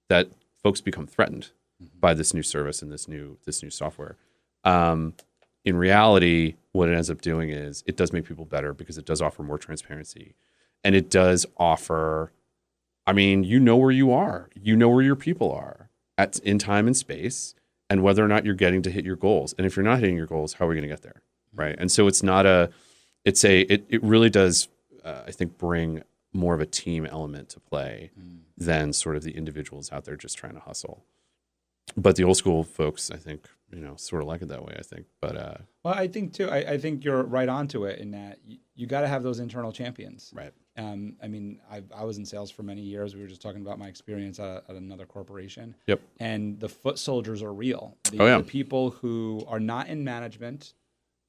that folks become threatened by this new service and this new software. In reality, what it ends up doing is it does make people better because it does offer more transparency. And it does offer, where you are. You know where your people are in time and space and whether or not you're getting to hit your goals. And if you're not hitting your goals, how are we going to get there? Right. And so it really does, I think, bring more of a team element to play than sort of the individuals out there just trying to hustle. But the old school folks, I think, sort of like it that way, I think. But well, I think too, I think you're right onto it in that you got to have those internal champions. Right. I mean, I was in sales for many years. We were just talking about my experience at another corporation. Yep. And the foot soldiers are real. The people who are not in management,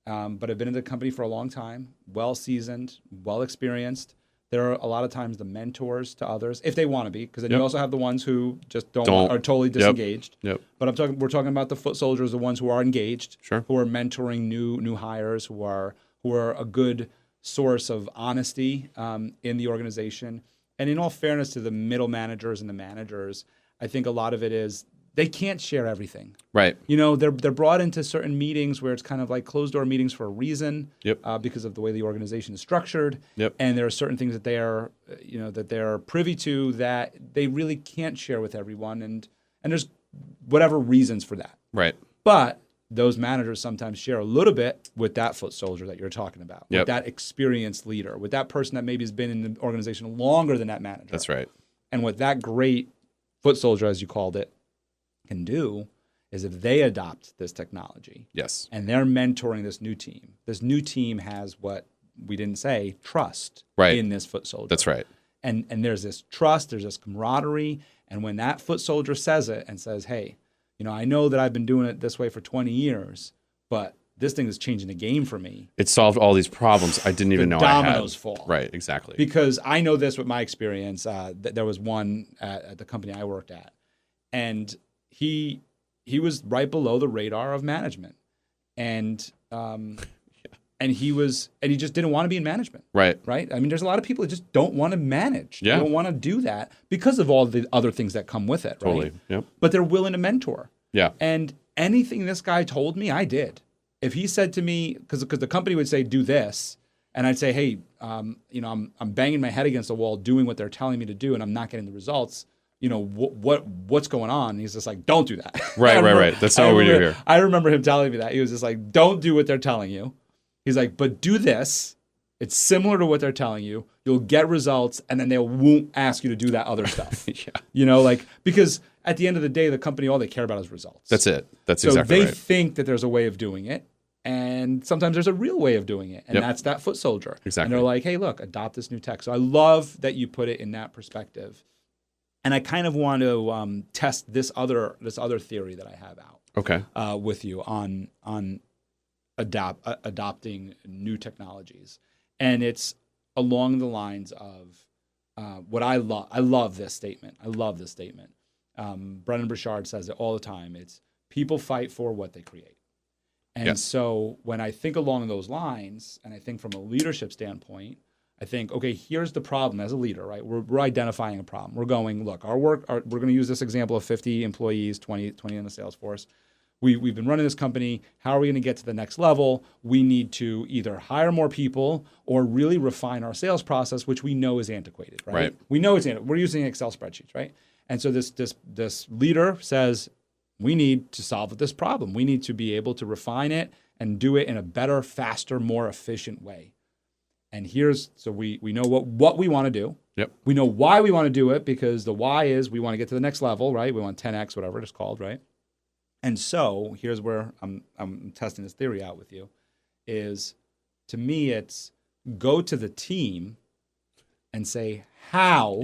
but have been in the company for a long time, well-seasoned, well-experienced. They're a lot of times the mentors to others, if they want to be, because then you also have the ones who just are totally disengaged. Yep. But we're talking about the foot soldiers, the ones who are engaged, Sure. who are mentoring new hires, who are a good source of honesty in the organization. And in all fairness to the middle managers and the managers, I think a lot of it is they can't share everything. Right. You know, they're brought into certain meetings where it's kind of like closed door meetings for a reason. Yep. Because of the way the organization is structured. Yep. And there are certain things that they are, that they're privy to that they really can't share with everyone. And there's whatever reasons for that. Right. But those managers sometimes share a little bit with that foot soldier that you're talking about, with that experienced leader, with that person that maybe has been in the organization longer than that manager. That's right. And what that great foot soldier, as you called it, can do is if they adopt this technology, yes, and they're mentoring this new team has what we didn't say, trust in this foot soldier. That's right. And there's this trust, there's this camaraderie, and when that foot soldier says it and says, hey, I know that I've been doing it this way for 20 years, but this thing is changing the game for me. It solved all these problems I didn't even know I had. Dominoes fall. Right, exactly. Because I know this with my experience. There was one at the company I worked at, and he was right below the radar of management, and he just didn't want to be in management. Right. Right. I mean, there's a lot of people that just don't want to manage. Yeah. They don't want to do that because of all the other things that come with it. Right? Totally. Yep. But they're willing to mentor. Yeah. And anything this guy told me, I did. If he said to me, because the company would say, do this, and I'd say, hey, I'm banging my head against the wall doing what they're telling me to do, and I'm not getting the results. What's going on? And he's just like, don't do that. Right. That's not what we do here. I remember him telling me that. He was just like, don't do what they're telling you. He's like, but do this. It's similar to what they're telling you. You'll get results, and then they won't ask you to do that other stuff. Yeah. Because at the end of the day, the company, all they care about is results. That's it. That's exactly right. So they think that there's a way of doing it, and sometimes there's a real way of doing it, and that's that foot soldier. Exactly. And they're like, hey, look, adopt this new tech. So I love that you put it in that perspective. And I kind of want to test this other theory that I have out. Okay. With you on adopting new technologies, and it's along the lines of what I love. I love this statement. Brendan Burchard says it all the time. It's people fight for what they create. And so when I think along those lines, and I think from a leadership standpoint, I think, okay, here's the problem as a leader, right? We're identifying a problem. We're going, look, we're going to use this example of 50 employees, 20 in the sales force. We've been running this company. How are we going to get to the next level? We need to either hire more people or really refine our sales process, which we know is antiquated, right? We know it's antiquated. We're using Excel spreadsheets, right? And so this leader says, we need to solve this problem. We need to be able to refine it and do it in a better, faster, more efficient way. And so we know what we want to do. Yep. We know why we want to do it, because the why is we want to get to the next level, right? We want 10x, whatever it's called, right? And so here's where I'm testing this theory out with you, is to me it's go to the team and say, how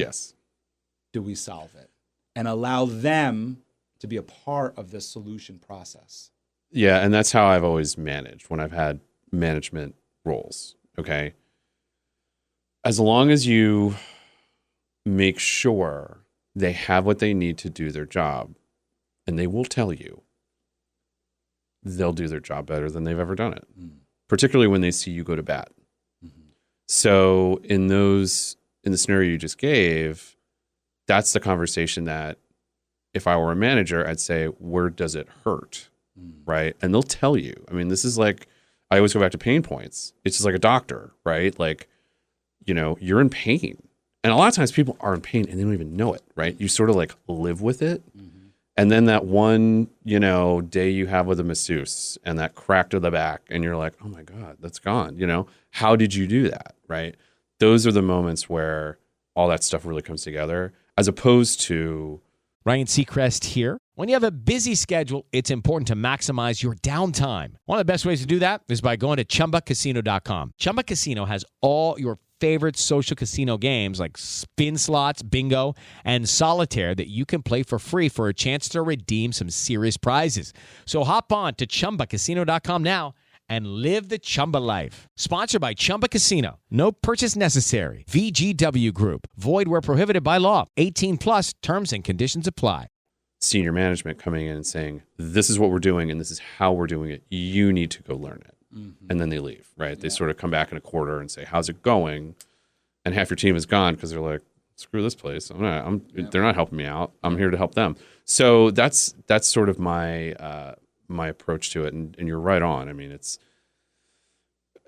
do we solve it? And allow them to be a part of this solution process. Yeah, and that's how I've always managed when I've had management roles, okay? As long as you make sure they have what they need to do their job, and they will tell you, they'll do their job better than they've ever done it, particularly when they see you go to bat. Mm-hmm. So in the scenario you just gave, that's the conversation that if I were a manager, I'd say, where does it hurt, right? And they'll tell you. I mean, this is like, I always go back to pain points. It's just like a doctor, right? Like, you're in pain. And a lot of times people are in pain and they don't even know it, right? You sort of like live with it. Mm-hmm. And then that one, day you have with a masseuse and that crack to the back and you're like, oh my God, that's gone. How did you do that, right? Those are the moments where all that stuff really comes together, as opposed to... Ryan Seacrest here. When you have a busy schedule, it's important to maximize your downtime. One of the best ways to do that is by going to ChumbaCasino.com. Chumba Casino has all your favorite social casino games like spin slots, bingo, and solitaire that you can play for free for a chance to redeem some serious prizes. So hop on to ChumbaCasino.com now and live the Chumba life. Sponsored by Chumba Casino. No purchase necessary. VGW Group. Void where prohibited by law. 18 plus terms and conditions apply. Senior management coming in and saying, this is what we're doing and this is how we're doing it. You need to go learn it. Mm-hmm. And then they leave, right? They sort of come back in a quarter and say, how's it going? And half your team is gone because they're like, screw this place. They're not helping me out. I'm here to help them. So that's sort of my my approach to it. And you're right on. I mean, it's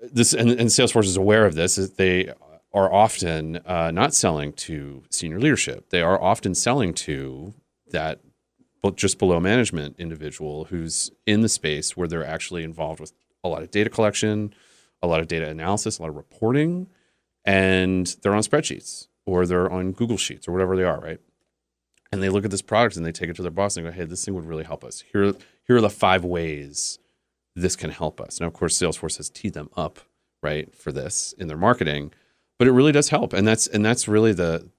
this, and Salesforce is aware of this. Is they are often not selling to senior leadership. They are often selling to that just below management individual who's in the space where they're actually involved with a lot of data collection, a lot of data analysis, a lot of reporting, and they're on spreadsheets or they're on Google Sheets or whatever they are, right? And they look at this product and they take it to their boss and they go, hey, this thing would really help us. Here are the 5 ways this can help us. Now, of course, Salesforce has teed them up, right, for this in their marketing, but it really does help. And that's really the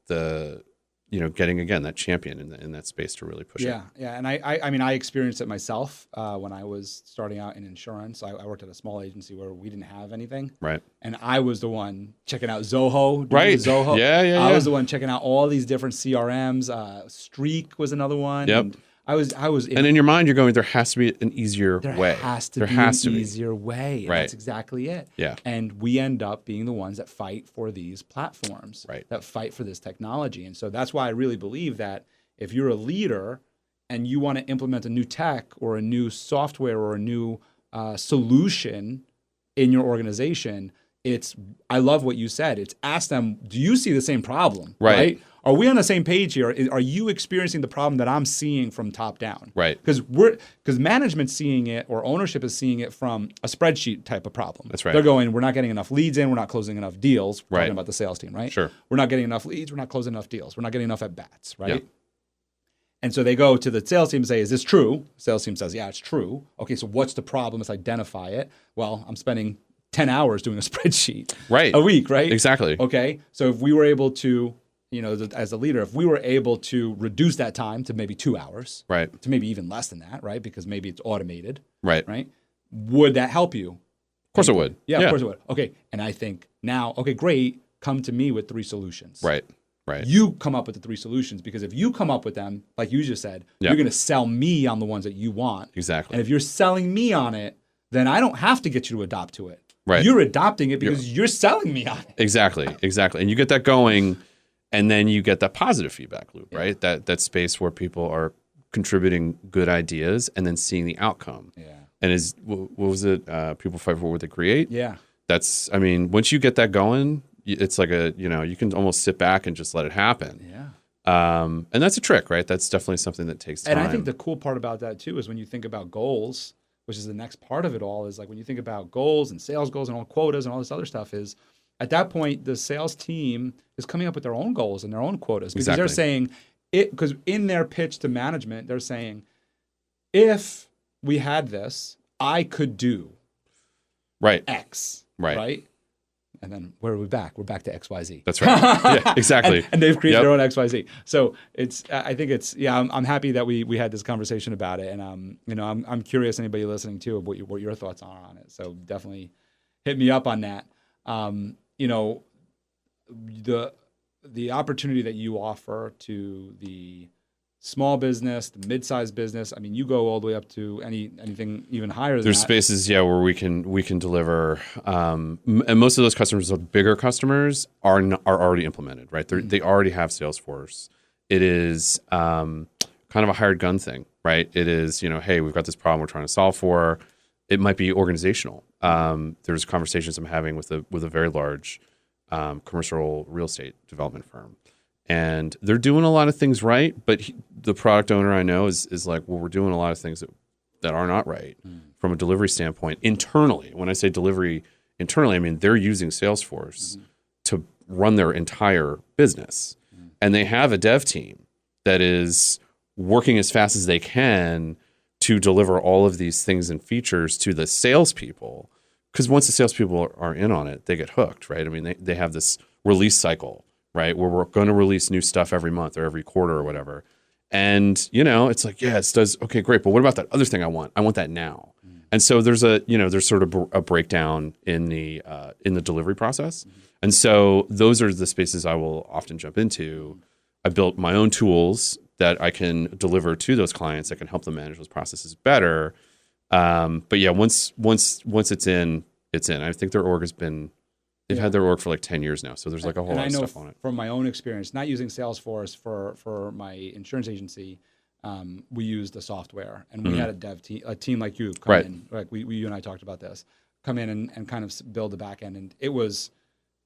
getting, again, that champion in that space to really push it. Yeah. And I mean, I experienced it myself when I was starting out in insurance. I worked at a small agency where we didn't have anything. Right. And I was the one checking out Zoho. Right. Zoho. Yeah. I was the one checking out all these different CRMs. Streak was another one. Yep. And I was. And in your mind, you're going, there has to be an easier way. There has to be an easier way. And right. That's exactly it. Yeah. And we end up being the ones that fight for these platforms. Right. That fight for this technology. And so that's why I really believe that if you're a leader and you want to implement a new tech or a new software or a new solution in your organization, I love what you said. It's ask them, do you see the same problem? Right. Are we on the same page here? Are you experiencing the problem that I'm seeing from top down? Right. Because management's seeing it or ownership is seeing it from a spreadsheet type of problem. That's right. They're going, we're not getting enough leads in, we're not closing enough deals. We're right. talking about the sales team, right? Sure. We're not getting enough leads, we're not closing enough deals, we're not getting enough at bats, right? Yeah. And so they go to the sales team and say, is this true? Sales team says, yeah, it's true. Okay, so what's the problem? Let's identify it. Well, I'm spending 10 hours doing a spreadsheet a week, right? Exactly. Okay, so if we were able to, as a leader, if we were able to reduce that time to maybe 2 hours, right, to maybe even less than that, right, because maybe it's automated, right, would that help you? Of course it would. Yeah, of course it would. Okay, and I think now, okay, great, come to me with 3 solutions. Right. You come up with the 3 solutions because if you come up with them, like you just said, you're going to sell me on the ones that you want. Exactly. And if you're selling me on it, then I don't have to get you to adopt to it. Right. You're adopting it because you're selling me on it. Exactly. And you get that going, and then you get that positive feedback loop, right? That space where people are contributing good ideas and then seeing the outcome. Yeah. And what was it? People fight for what they create. Yeah. Once you get that going, it's like you can almost sit back and just let it happen. Yeah. And that's a trick, right? That's definitely something that takes time. And I think the cool part about that too is when you think about goals, which is the next part of it all, is like when you think about goals and sales goals and all quotas and all this other stuff, is at that point the sales team is coming up with their own goals and their own quotas because they're saying because in their pitch to management they're saying, if we had this, I could do X, right? And then where are we back? We're back to XYZ. That's right. Yeah, exactly. and they've created their own XYZ. So I'm happy that we had this conversation about it. And I'm curious, anybody listening too, of what your thoughts are on it. So definitely hit me up on that. The opportunity that you offer to the small business, the mid-sized business. I mean, you go all the way up to anything even higher than that. There's spaces, where we can deliver, and most of those customers, the bigger customers, are already implemented, right? They already have Salesforce. It is kind of a hired gun thing, right? It is, hey, we've got this problem we're trying to solve for. It might be organizational. There's conversations I'm having with a very large commercial real estate development firm. And they're doing a lot of things right, but the product owner I know is like, well, we're doing a lot of things that are not right from a delivery standpoint internally. When I say delivery internally, I mean they're using Salesforce to run their entire business. And they have a dev team that is working as fast as they can to deliver all of these things and features to the salespeople because once the salespeople are in on it, they get hooked, right? I mean, they have this release cycle, right, where we're going to release new stuff every month or every quarter or whatever. And, it's like, yeah, it does. Okay, great. But what about that other thing I want? I want that now. And so there's there's sort of a breakdown in the delivery process. And so those are the spaces I will often jump into. I built my own tools that I can deliver to those clients that can help them manage those processes better. But yeah, once it's in, it's in. I think their org they've had their org for like 10 years now. So there's like a whole lot of stuff on it. From my own experience, not using Salesforce for my insurance agency, we used a software, and we had a team like you come in, like you and I talked about this, come in and kind of build the back end. And it was,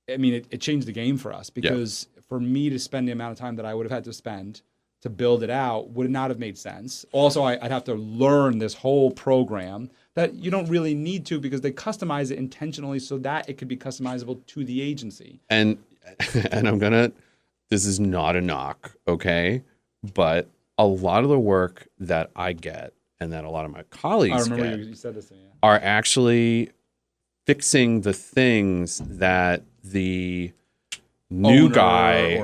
it changed the game for us, because for me to spend the amount of time that I would have had to spend to build it out would not have made sense. Also, I'd have to learn this whole program that you don't really need to, because they customize it intentionally so that it could be customizable to the agency. And this is not a knock, okay? But a lot of the work that I get and that a lot of my colleagues you said this to me, are actually fixing the things that the new guy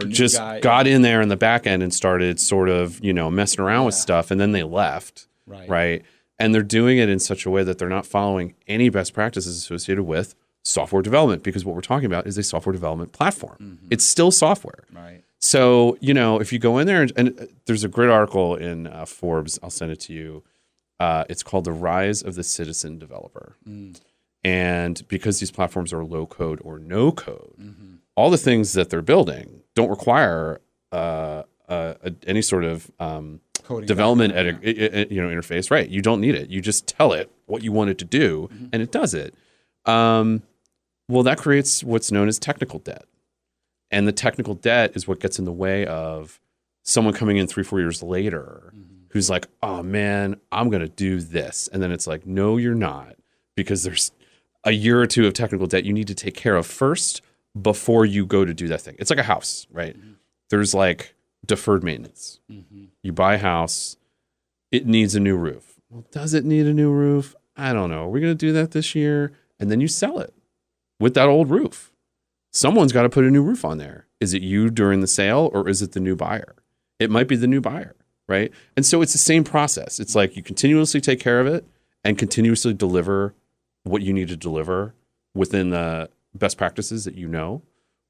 got in there in the back end and started sort of, messing around with stuff, and then they left, right? And they're doing it in such a way that they're not following any best practices associated with software development, because what we're talking about is a software development platform. It's still software. Right. So, if you go in there, and there's a great article in Forbes, I'll send it to you. It's called The Rise of the Citizen Developer. And because these platforms are low code or no code, all the things that they're building don't require any sort of development interface. Right. You don't need it. You just tell it what you want it to do, and it does it. Well, that creates what's known as technical debt. And the technical debt is what gets in the way of someone coming in 3-4 years later who's like, oh man, I'm going to do this. And then it's like, no, you're not, because there's a year or two of technical debt you need to take care of first before you go to do that thing. It's like a house, right? There's like deferred maintenance. You buy a house, it needs a new roof. Well, does it need a new roof? I don't know. Are we going to do that this year? And then you sell it with that old roof. Someone's got to put a new roof on there. Is it you during the sale, or is it the new buyer? It might be the new buyer, right? And so it's the same process. It's like you continuously take care of it and continuously deliver what you need to deliver within the best practices that you know,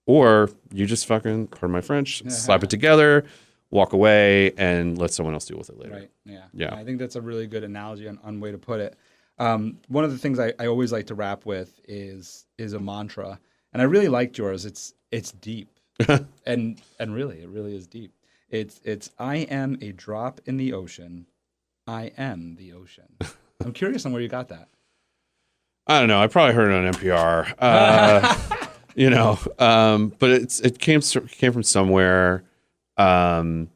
or you just fucking, pardon my French, slap it together, walk away, and let someone else deal with it later. Right. Yeah. I think that's a really good analogy on way to put it. One of the things I always like to wrap with is a mantra, and I really liked yours. It's deep, and really, it really is deep. It's I am a drop in the ocean. I am the ocean. I'm curious on where you got that. I don't know. I probably heard it on NPR. But it came from somewhere. I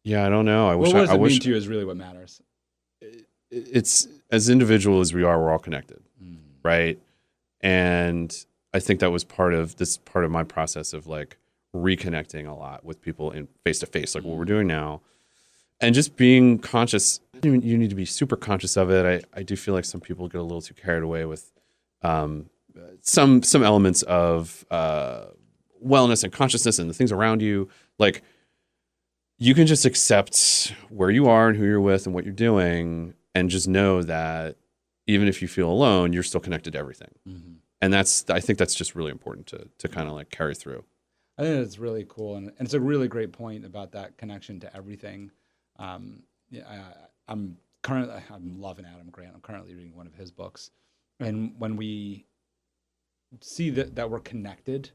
don't know. What does it mean to you is really what matters. It's as individual as we are, we're all connected, right? And I think that was part of my process of like reconnecting a lot with people in face to face, like what we're doing now, and just being conscious. You need to be super conscious of it. I do feel like some people get a little too carried away with some elements of wellness and consciousness and the things around you. Like, you can just accept where you are and who you're with and what you're doing, and just know that even if you feel alone, you're still connected to everything. And I think that's just really important to kind of like carry through. I think it's really cool, and it's a really great point about that connection to everything. I'm loving Adam Grant. I'm currently reading one of his books, and when we see that we're connected,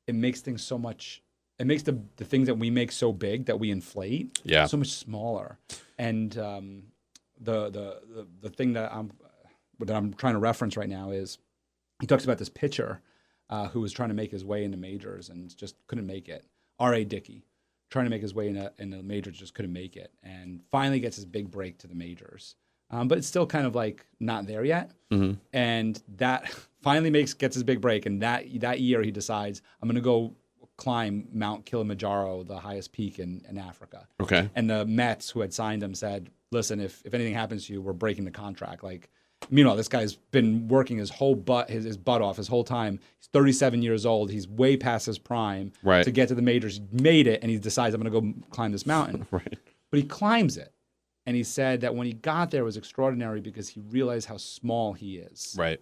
it makes things so much. It makes the things that we make so big that we inflate so much smaller. And the thing that I'm trying to reference right now is he talks about this pitcher who was trying to make his way into majors and just couldn't make it. R.A. Dickey, trying to make his way in the majors, just couldn't make it, and finally gets his big break to the majors. But it's still kind of like not there yet. And that finally gets his big break, and that year he decides, I'm going to go climb Mount Kilimanjaro, the highest peak in Africa. Okay. And the Mets, who had signed him, said, listen, if anything happens to you, we're breaking the contract. Like, Meanwhile, this guy's been working his whole butt off his whole time. He's 37 years old. He's way past his prime to get to the majors. He made it, and he decides, I'm going to go climb this mountain. But he climbs it. And he said that when he got there, it was extraordinary because he realized how small he is. Right.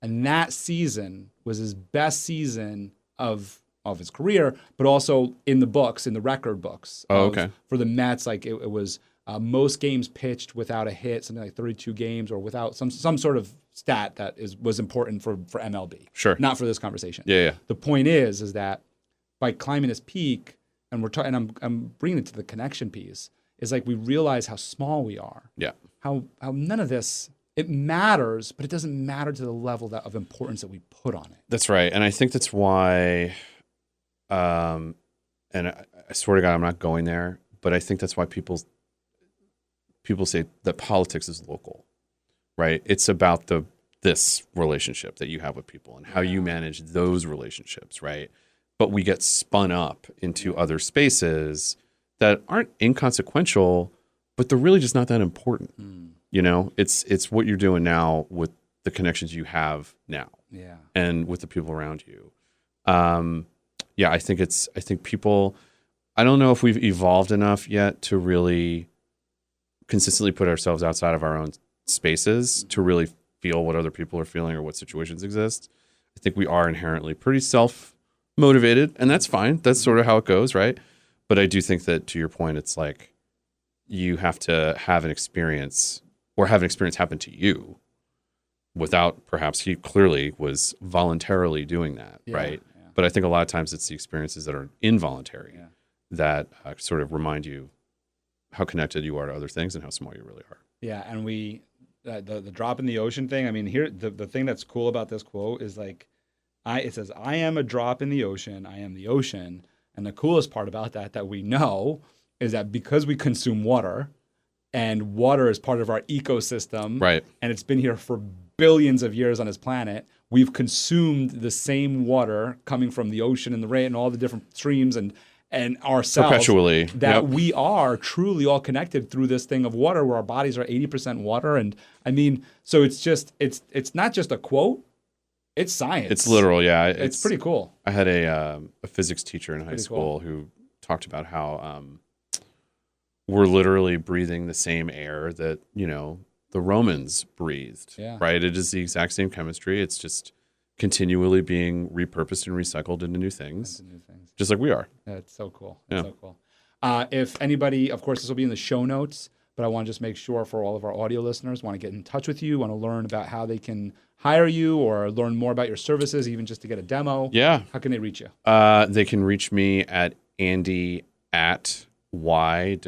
And that season was his best season of his career, but also in the books, in the record books. For the Mets, like it was most games pitched without a hit, something like 32 games, or without some sort of stat that was important for MLB. Sure. Not for this conversation. Yeah. The point is that by climbing his peak, and we're talking, and I'm bringing it to the connection piece, is like we realize how small we are. Yeah. How none of this, it matters, but it doesn't matter to the level of importance that we put on it. That's right. And I think that's why, and I swear to God, I'm not going there, but I think that's why people say that politics is local, right? It's about this relationship that you have with people and how you manage those relationships, right? But we get spun up into other spaces that aren't inconsequential, but they're really just not that important. You know, it's what you're doing now with the connections you have now, and with the people around you. I think people, I don't know if we've evolved enough yet to really consistently put ourselves outside of our own spaces to really feel what other people are feeling or what situations exist. I think we are inherently pretty self-motivated, and that's fine. That's sort of how it goes, right? But I do think that, to your point, it's like you have to have an experience, or have an experience happen to you without, perhaps he clearly was voluntarily doing that, right? Yeah. But I think a lot of times it's the experiences that are involuntary that sort of remind you how connected you are to other things and how small you really are. Yeah, and the drop in the ocean thing, I mean, here, the thing that's cool about this quote is like, it says, I am a drop in the ocean, I am the ocean. And the coolest part about that we know, is that because we consume water, and water is part of our ecosystem, right? And it's been here for billions of years on this planet, we've consumed the same water coming from the ocean and the rain and all the different streams and ourselves. Perpetually. That we are truly all connected through this thing of water, where our bodies are 80% water. And I mean, so it's not just a quote. It's science. It's literal, yeah. It's pretty cool. I had a physics teacher in high school who talked about how we're literally breathing the same air that, the Romans breathed, right? It is the exact same chemistry. It's just continually being repurposed and recycled into new things, just like we are. Yeah, it's so cool. It's so cool. If anybody, of course, this will be in the show notes, but I want to just make sure for all of our audio listeners, want to get in touch with you, want to learn about how they can hire you or learn more about your services, even just to get a demo. Yeah. How can they reach you? They can reach me at Andy at WHY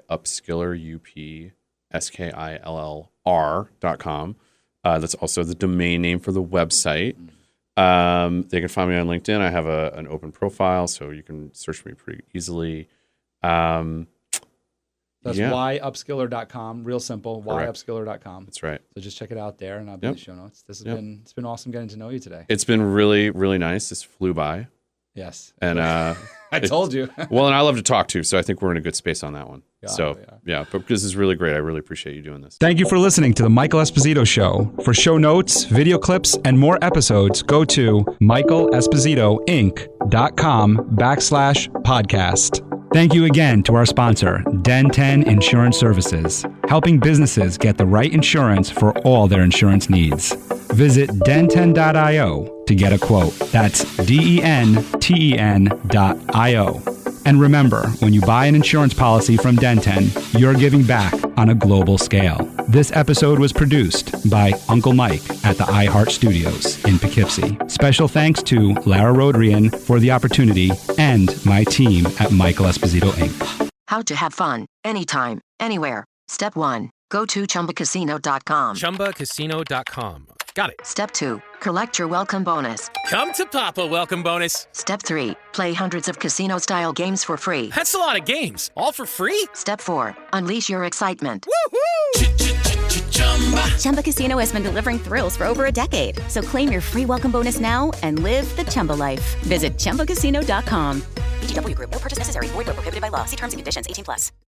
Upskiller, UPSKILLR.com. That's also the domain name for the website. They can find me on LinkedIn. I have an open profile, so you can search for me pretty easily. That's yupskiller.com. Real simple. Yupskiller.com. That's right. So just check it out there, and I'll be in the show notes. It's been awesome getting to know you today. It's been really, really nice. This flew by. Yes. And I told you. Well, and I love to talk too, so I think we're in a good space on that one. But this is really great. I really appreciate you doing this. Thank you for listening to The Michael Esposito Show. For show notes, video clips, and more episodes, go to michaelespositoinc.com/podcast. Thank you again to our sponsor, Den 10 Insurance Services, helping businesses get the right insurance for all their insurance needs. Visit den10.io to get a quote. That's DENTEN.io. And remember, when you buy an insurance policy from Den10, you're giving back on a global scale. This episode was produced by Uncle Mike at the iHeart Studios in Poughkeepsie. Special thanks to Lara Rodrian for the opportunity and my team at Michael Esposito, Inc. How to have fun, anytime, anywhere. Step 1. Go to ChumbaCasino.com. ChumbaCasino.com. Got it. Step 2. Collect your welcome bonus. Come to Papa welcome bonus. Step 3. Play hundreds of casino-style games for free. That's a lot of games. All for free? Step 4. Unleash your excitement. Woohoo! Chumba Casino has been delivering thrills for over a decade. So claim your free welcome bonus now and live the Chumba life. Visit ChumbaCasino.com. VGW Group. No purchase necessary. Void where prohibited by law. See terms and conditions. 18+.